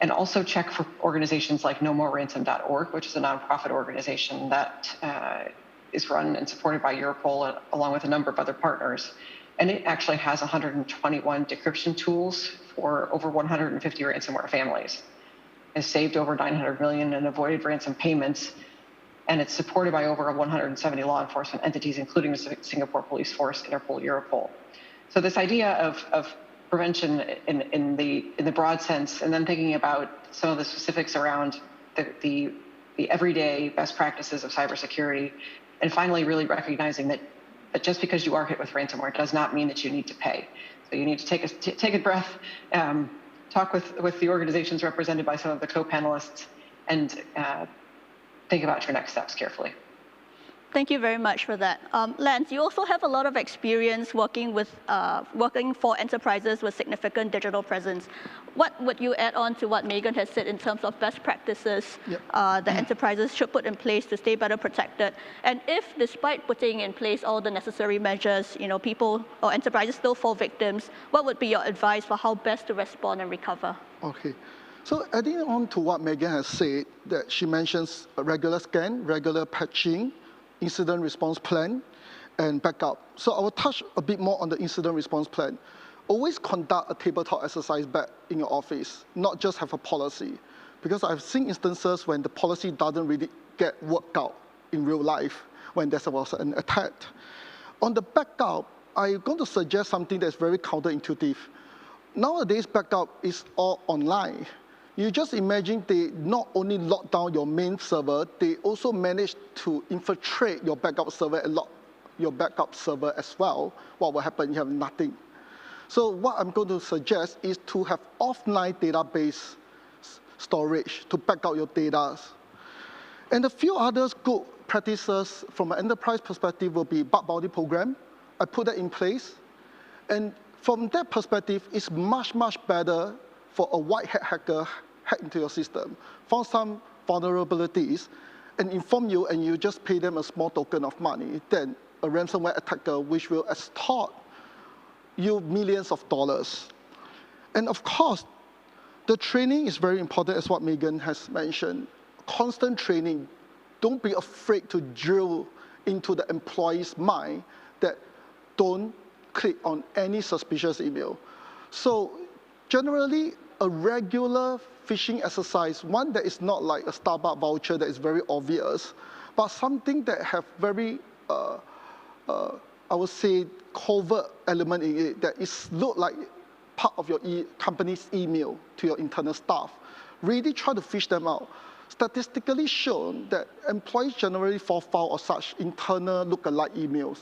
and also check for organizations like nomoreransom.org, which is a nonprofit organization that is run and supported by Europol along with a number of other partners. And it actually has 121 decryption tools for over 150 ransomware families. It's saved over 900 million in avoided ransom payments, and it's supported by over 170 law enforcement entities, including the Singapore Police Force, Interpol, Europol. So this idea of prevention in the broad sense, and then thinking about some of the specifics around the everyday best practices of cybersecurity, and finally really recognizing that just because you are hit with ransomware does not mean that you need to pay. So you need to take a breath, talk with the organizations represented by some of the co-panelists, and think about your next steps carefully. Thank you very much for that. Lance, you also have a lot of experience working for enterprises with significant digital presence. What would you add on to what Megan has said in terms of best practices that enterprises should put in place to stay better protected? And if, despite putting in place all the necessary measures, people or enterprises still fall victims, what would be your advice for how best to respond and recover? Okay. So adding on to what Megan has said, that she mentions a regular scan, regular patching, incident response plan, and backup. So I will touch a bit more on the incident response plan. Always conduct a tabletop exercise back in your office, not just have a policy. Because I've seen instances when the policy doesn't really get worked out in real life when there was an attack. On the backup, I'm going to suggest something that's very counterintuitive. Nowadays, backup is all online. You just imagine they not only lock down your main server, they also manage to infiltrate your backup server and lock your backup server as well. What will happen? You have nothing. So what I'm going to suggest is to have offline database storage to back up your data. And a few others good practices from an enterprise perspective will be bug bounty program. I put that in place. And from that perspective, it's much, much better for a white hat hacker hack into your system, found some vulnerabilities, and inform you, and you just pay them a small token of money, than a ransomware attacker which will extort you millions of dollars. And of course, the training is very important, as what Megan has mentioned. Constant training. Don't be afraid to drill into the employee's mind that don't click on any suspicious email. So generally, a regular phishing exercise, one that is not like a Starbucks voucher that is very obvious, but something that have very, I would say, covert element in it, that is look like part of your company's email to your internal staff. Really try to fish them out. Statistically shown that employees generally fall foul of such internal lookalike emails.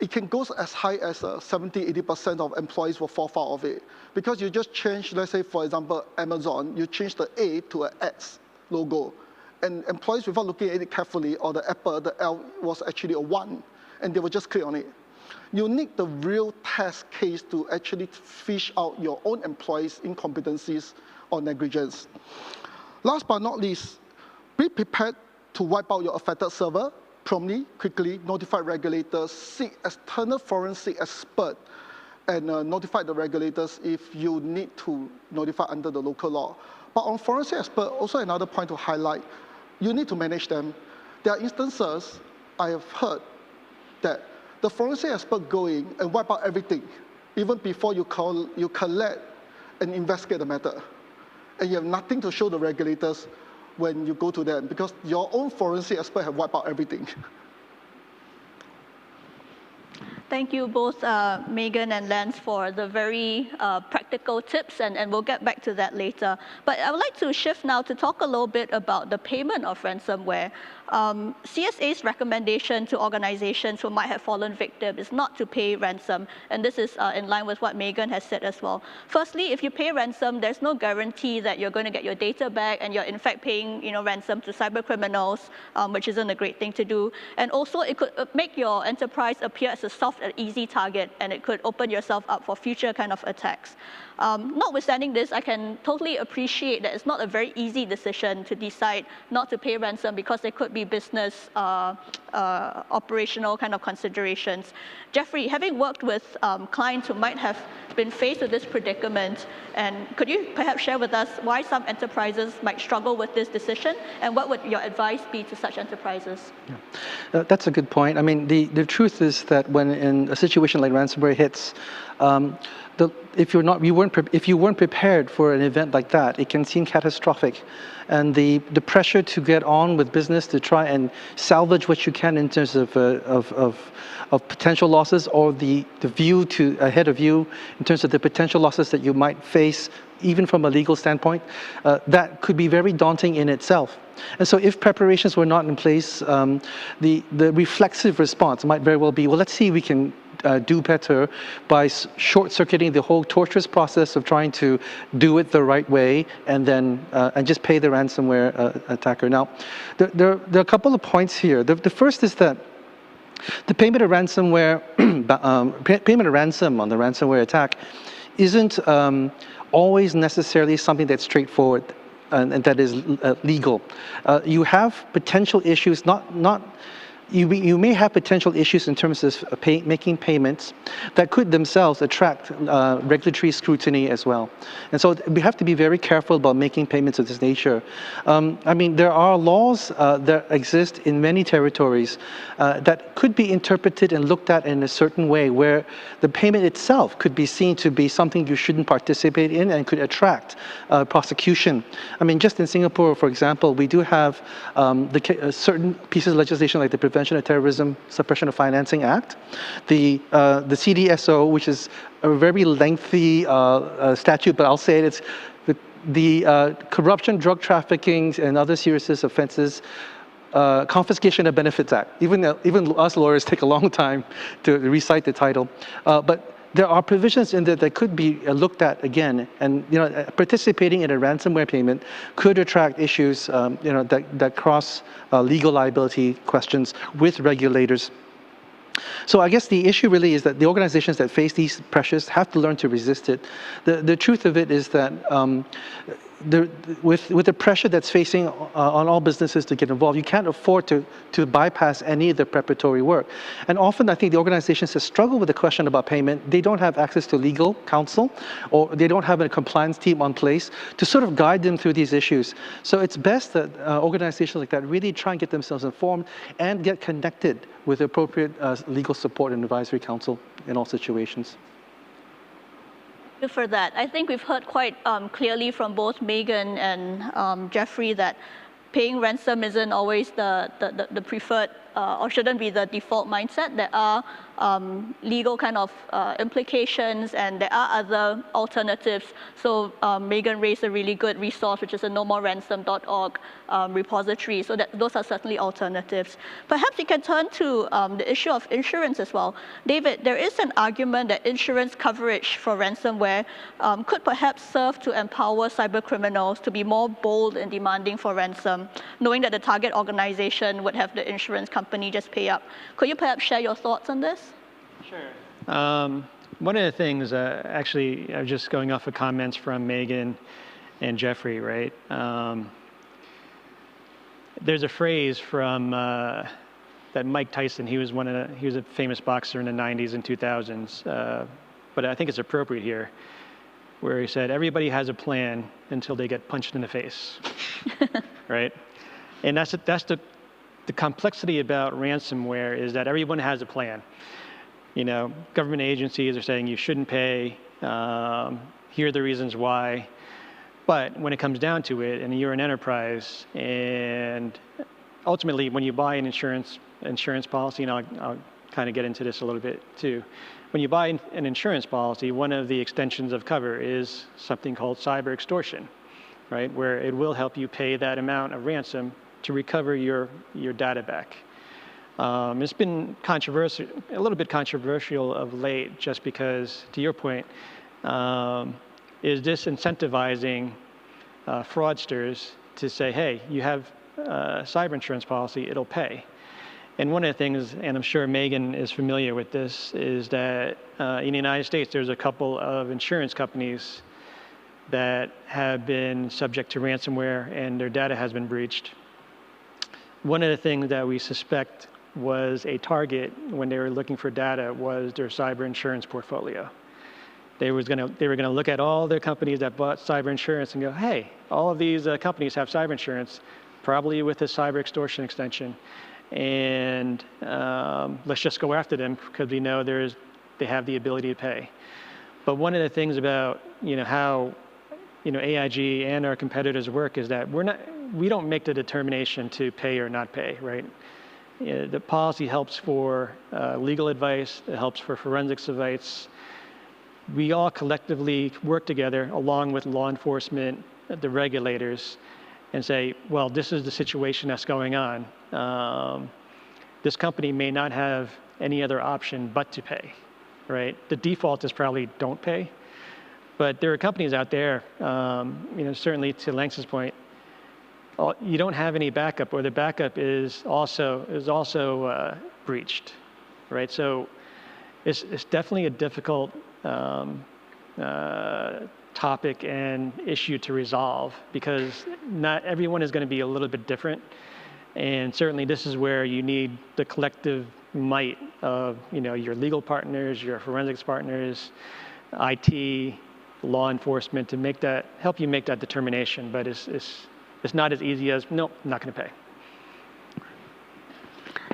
It can go as high as 70–80% of employees will fall foul of it. Because you just change, let's say, for example, Amazon, you change the A to an X logo. And employees, without looking at it carefully, or the Apple, the L was actually a 1, and they will just click on it. You need the real test case to actually fish out your own employees' incompetencies or negligence. Last but not least, be prepared to wipe out your affected server promptly, quickly, notify regulators, seek external forensic expert, and notify the regulators if you need to notify under the local law. But on forensic expert, also another point to highlight, you need to manage them. There are instances I have heard that the forensic expert go in and wipe out everything, even before you collect and investigate the matter. And you have nothing to show the regulators when you go to them, because your own forensic expert have wiped out everything. Thank you both, Megan and Lance, for the very practical tips, and we'll get back to that later. But I would like to shift now to talk a little bit about the payment of ransomware. CSA's recommendation to organizations who might have fallen victim is not to pay ransom, and this is in line with what Megan has said as well. Firstly, if you pay ransom, there's no guarantee that you're going to get your data back, and you're in fact paying ransom to cyber criminals, which isn't a great thing to do. And also, it could make your enterprise appear as a soft and easy target, and it could open yourself up for future kind of attacks. Notwithstanding this, I can totally appreciate that it's not a very easy decision to decide not to pay ransom, because there could be business operational kind of considerations. Jeffrey, having worked with clients who might have been faced with this predicament, and could you perhaps share with us why some enterprises might struggle with this decision, and what would your advice be to such enterprises? Yeah. That's a good point. I mean, the truth is that when in a situation like ransomware hits, if you weren't prepared for an event like that, it can seem catastrophic, and the pressure to get on with business, to try and salvage what you can in terms of potential losses, or the view ahead of you in terms of the potential losses that you might face, even from a legal standpoint, that could be very daunting in itself. And so if preparations were not in place, the reflexive response might very well be, well, let's see if we can do better by short-circuiting the whole torturous process of trying to do it the right way, and then and just pay the ransomware attacker. Now, there are a couple of points here. The first is that The payment of ransomware, payment of ransom on the ransomware attack isn't always necessarily something that's straightforward and that is legal. You have potential issues, you may have potential issues in terms of making payments that could themselves attract regulatory scrutiny as well. And so we have to be very careful about making payments of this nature. I mean, there are laws that exist in many territories that could be interpreted and looked at in a certain way where the payment itself could be seen to be something you shouldn't participate in and could attract prosecution. I mean, just in Singapore, for example, we do have certain pieces of legislation like the Prevention of Terrorism Suppression of Financing Act, the CDSO, which is a very lengthy statute, but I'll say it, it's the Corruption, Drug Trafficking, and Other Serious Offenses Confiscation of Benefits Act. Even us lawyers take a long time to recite the title, but there are provisions in there that could be looked at again, and participating in a ransomware payment could attract issues that cross legal liability questions with regulators. So I guess the issue really is that the organizations that face these pressures have to learn to resist it. The truth of it is that with the pressure that's facing on all businesses to get involved, you can't afford to bypass any of the preparatory work. And often I think the organizations that struggle with the question about payment, they don't have access to legal counsel, or they don't have a compliance team on place to sort of guide them through these issues. So it's best that organizations like that really try and get themselves informed and get connected with appropriate legal support and advisory counsel in all situations. For that. I think we've heard quite clearly from both Megan and Jeffrey that paying ransom isn't always the preferred or shouldn't be the default mindset. There are legal kind of implications, and there are other alternatives. So Megan raised a really good resource, which is a nomoreransom.org repository. So those are certainly alternatives. Perhaps we can turn to the issue of insurance as well. David, there is an argument that insurance coverage for ransomware could perhaps serve to empower cyber criminals to be more bold in demanding for ransom, knowing that the target organization would have the insurance company just pay up. Could you perhaps share your thoughts on this? Sure. One of the things, actually, just going off of comments from Megan and Jeffrey, right? There's a phrase from that Mike Tyson. He was a famous boxer in the 90s and 2000s, but I think it's appropriate here, where he said, "Everybody has a plan until they get punched in the face," right? And that's the complexity about ransomware is that everyone has a plan. Government agencies are saying you shouldn't pay, here are the reasons why. But when it comes down to it, and you're an enterprise, and ultimately when you buy an insurance policy, and I'll kind of get into this a little bit too, when you buy an insurance policy, one of the extensions of cover is something called cyber extortion, right? Where it will help you pay that amount of ransom to recover your data back. It's been controversial, a little bit controversial of late, just because, to your point, is this incentivizing fraudsters to say, hey, you have a cyber insurance policy, it'll pay. And one of the things, and I'm sure Megan is familiar with this, is that in the United States, there's a couple of insurance companies that have been subject to ransomware and their data has been breached. One of the things that we suspect was a target when they were looking for data was their cyber insurance portfolio. They were going to look at all their companies that bought cyber insurance and go, hey, all of these companies have cyber insurance, probably with a cyber extortion extension, and let's just go after them because we know they have the ability to pay. But one of the things about how AIG and our competitors work is that we don't make the determination to pay or not pay, right? The policy helps for legal advice, it helps for forensics advice. We all collectively work together along with law enforcement, the regulators, and say, well, this is the situation that's going on. This company may not have any other option but to pay, right? The default is probably don't pay. But there are companies out there, certainly to Langston's point, you don't have any backup, or the backup is also breached, right? So it's definitely a difficult topic and issue to resolve because not everyone is going to be a little bit different. And certainly this is where you need the collective might of your legal partners, your forensics partners, IT, law enforcement to help you make that determination. But it's not as easy as, nope, I'm not going to pay.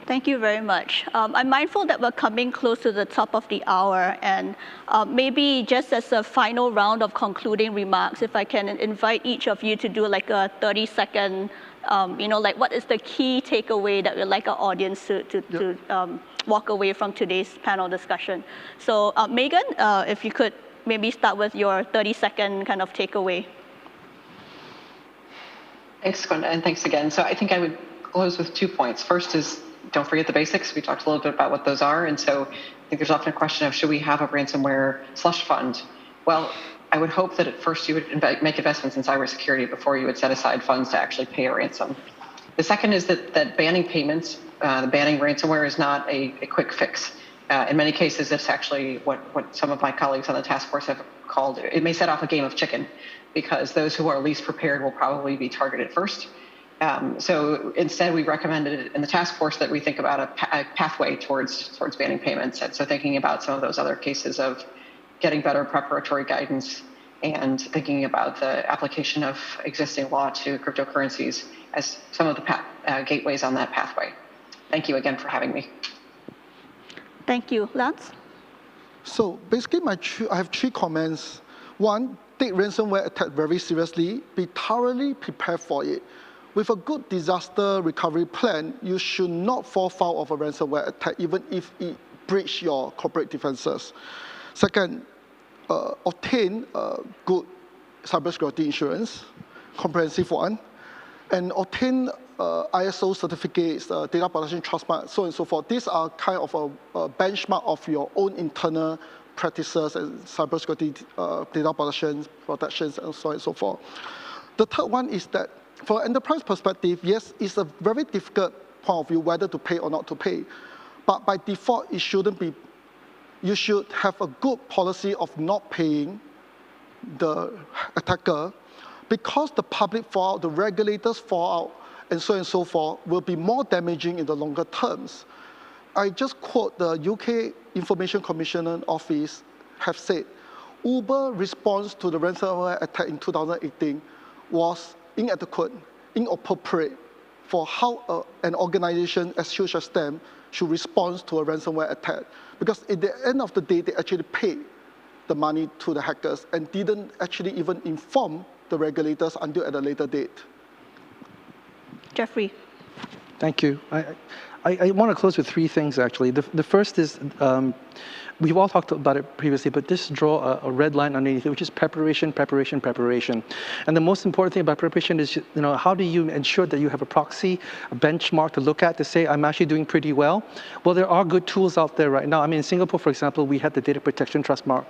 Thank you very much. I'm mindful that we're coming close to the top of the hour, and maybe just as a final round of concluding remarks, if I can invite each of you to do like a 30-second, like what is the key takeaway that we'd like our audience to walk away from today's panel discussion. So Megan, if you could maybe start with your 30-second kind of takeaway. Thanks, Gwenda, and thanks again. So I think I would close with 2 points. First is, don't forget the basics. We talked a little bit about what those are. And so I think there's often a question of, should we have a ransomware slush fund? Well, I would hope that at first you would make investments in cybersecurity before you would set aside funds to actually pay a ransom. The second is that banning payments, banning ransomware is not a quick fix. In many cases, it's actually what some of my colleagues on the task force have called, it may set off a game of chicken because those who are least prepared will probably be targeted first. So instead, we recommended in the task force that we think about a pathway towards banning payments. And so thinking about some of those other cases of getting better preparatory guidance and thinking about the application of existing law to cryptocurrencies as some of the gateways on that pathway. Thank you again for having me. Thank you. Lance? So basically, I have 3 comments. 1, take ransomware attack very seriously. Be thoroughly prepared for it. With a good disaster recovery plan, you should not fall foul of a ransomware attack, even if it breaches your corporate defenses. Second, obtain good cybersecurity insurance, comprehensive one, and obtain ISO certificates, data protection trust mark, so on and so forth. These are kind of a benchmark of your own internal practices and cybersecurity data protections, and so on and so forth. The third one is that for enterprise perspective, yes, it's a very difficult point of view whether to pay or not to pay. But by default, it shouldn't be. You should have a good policy of not paying the attacker because the public fallout, the regulators fallout, and so on and so forth will be more damaging in the longer terms. I just quote the UK Information Commissioner Office have said, Uber response to the ransomware attack in 2018 was inadequate, inappropriate for how an organization as huge as them should respond to a ransomware attack. Because at the end of the day, they actually paid the money to the hackers and didn't actually even inform the regulators until at a later date. Jeffrey. Thank you. I want to close with 3 things, actually. The first is, we've all talked about it previously, but just draw a red line underneath it, which is preparation, preparation, preparation. And the most important thing about preparation is, how do you ensure that you have a proxy, a benchmark to look at to say, I'm actually doing pretty well? Well, there are good tools out there right now. I mean, in Singapore, for example, we had the data protection trust mark,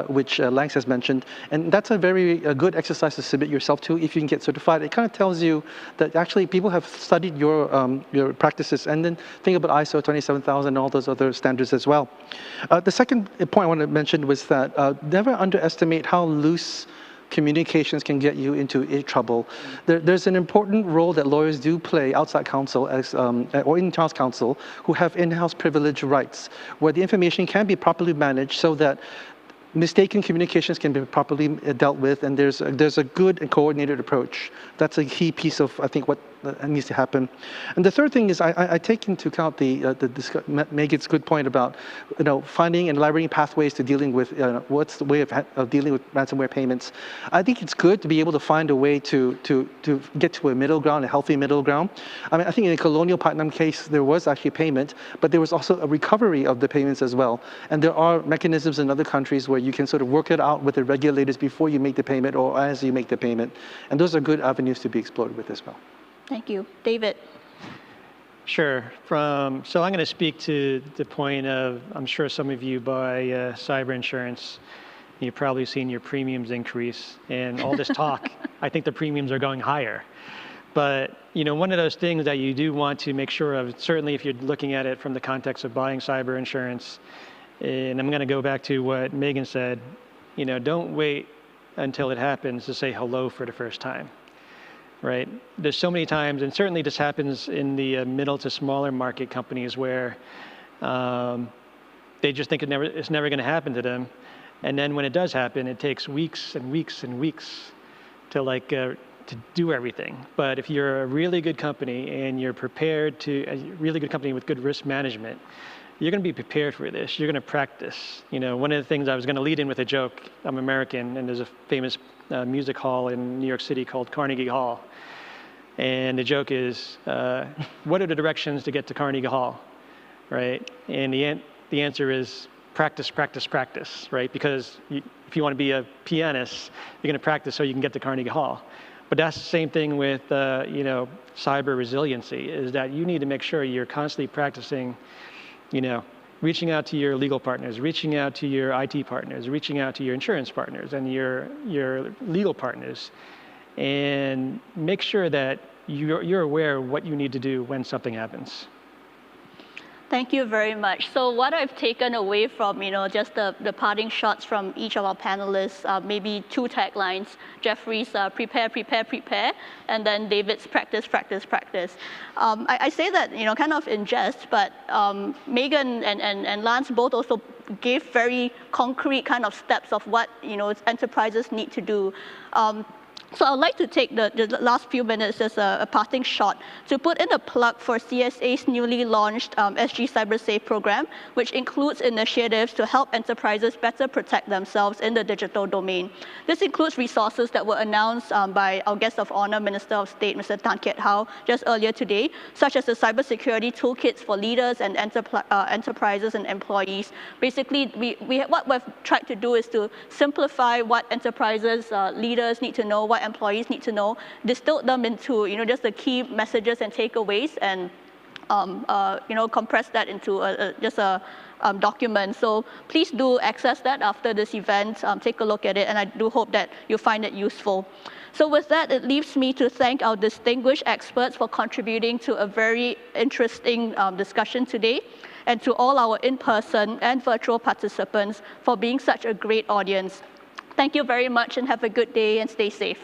which Langs has mentioned. And that's a very good exercise to submit yourself to if you can get certified. It kind of tells you that actually people have studied your practices, and then think about ISO 27000 and all those other standards as well. The second point I want to mention was that never underestimate how loose communications can get you into trouble. There's an important role that lawyers do play outside counsel or in-house counsel who have in-house privilege rights, where the information can be properly managed so that mistaken communications can be properly dealt with, and there's a good and coordinated approach. That's a key piece of, I think, what needs to happen. And the third thing is I take into account Megan's good point about finding and elaborating pathways to dealing with what's the way of dealing with ransomware payments. I think it's good to be able to find a way to get to a middle ground, a healthy middle ground. I mean, I think in the Colonial Platinum case there was actually payment, but there was also a recovery of the payments as well. And there are mechanisms in other countries where you can sort of work it out with the regulators before you make the payment or as you make the payment. And those are good avenues to be explored with as well. Thank you. David. Sure. So I'm going to speak to the point of, I'm sure some of you buy cyber insurance. You've probably seen your premiums increase. And all this talk, I think the premiums are going higher. But one of those things that you do want to make sure of, certainly if you're looking at it from the context of buying cyber insurance, and I'm going to go back to what Megan said, don't wait until it happens to say hello for the first time, right? There's so many times, and certainly this happens in the middle to smaller market companies where they just think it's never going to happen to them. And then when it does happen, it takes weeks and weeks and weeks to do everything. But if you're a really good company and you're prepared a really good company with good risk management, you're going to be prepared for this. You're going to practice. One of the things I was going to lead in with a joke, I'm American, and there's a famous music hall in New York City called Carnegie Hall. And the joke is, what are the directions to get to Carnegie Hall, right? And the answer is practice, practice, practice, right? Because if you want to be a pianist, you're going to practice so you can get to Carnegie Hall. But that's the same thing with cyber resiliency, is that you need to make sure you're constantly practicing, reaching out to your legal partners, reaching out to your IT partners, reaching out to your insurance partners and your legal partners, and make sure that you're aware of what you need to do when something happens. Thank you very much. So what I've taken away from, just the parting shots from each of our panelists, maybe two taglines: Jeffrey's prepare, prepare, prepare, and then David's practice, practice, practice. I say that, kind of in jest, but Megan and Lance both also gave very concrete kind of steps of what, enterprises need to do. So I'd like to take the last few minutes as a parting shot to put in a plug for CSA's newly launched SG CyberSafe program, which includes initiatives to help enterprises better protect themselves in the digital domain. This includes resources that were announced by our guest of honor, Minister of State, Mr. Tan Kiat Hao, just earlier today, such as the cybersecurity toolkits for leaders and enterprises and employees. Basically, what we've tried to do is to simplify what enterprises, leaders need to know, what employees need to know, distill them into just the key messages and takeaways, and compress that into just a document. So please do access that after this event. Take a look at it, and I do hope that you find it useful. So with that, it leaves me to thank our distinguished experts for contributing to a very interesting discussion today, and to all our in-person and virtual participants for being such a great audience. Thank you very much, and have a good day, and stay safe.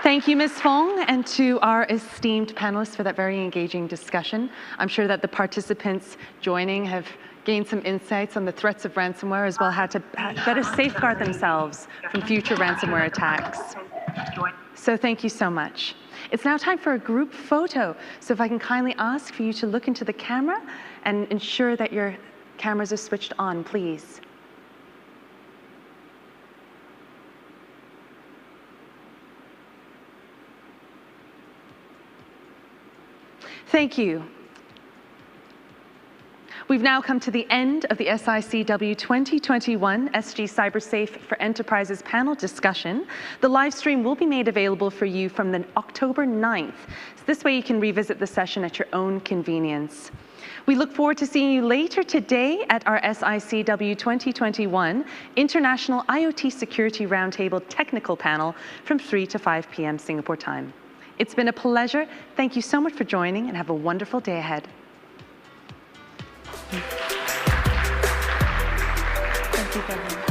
Thank you, Ms. Fong, and to our esteemed panelists for that very engaging discussion. I'm sure that the participants joining have gained some insights on the threats of ransomware, as well how to better safeguard themselves from future ransomware attacks. So thank you so much. It's now time for a group photo. So if I can kindly ask for you to look into the camera and ensure that your cameras are switched on, please. Thank you. We've now come to the end of the SICW 2021 SG CyberSafe for Enterprises panel discussion. The live stream will be made available for you from the October 9th. So this way you can revisit the session at your own convenience. We look forward to seeing you later today at our SICW 2021 International IoT Security Roundtable Technical Panel from 3 to 5 p.m. Singapore time. It's been a pleasure. Thank you so much for joining, and have a wonderful day ahead. Thank you very much.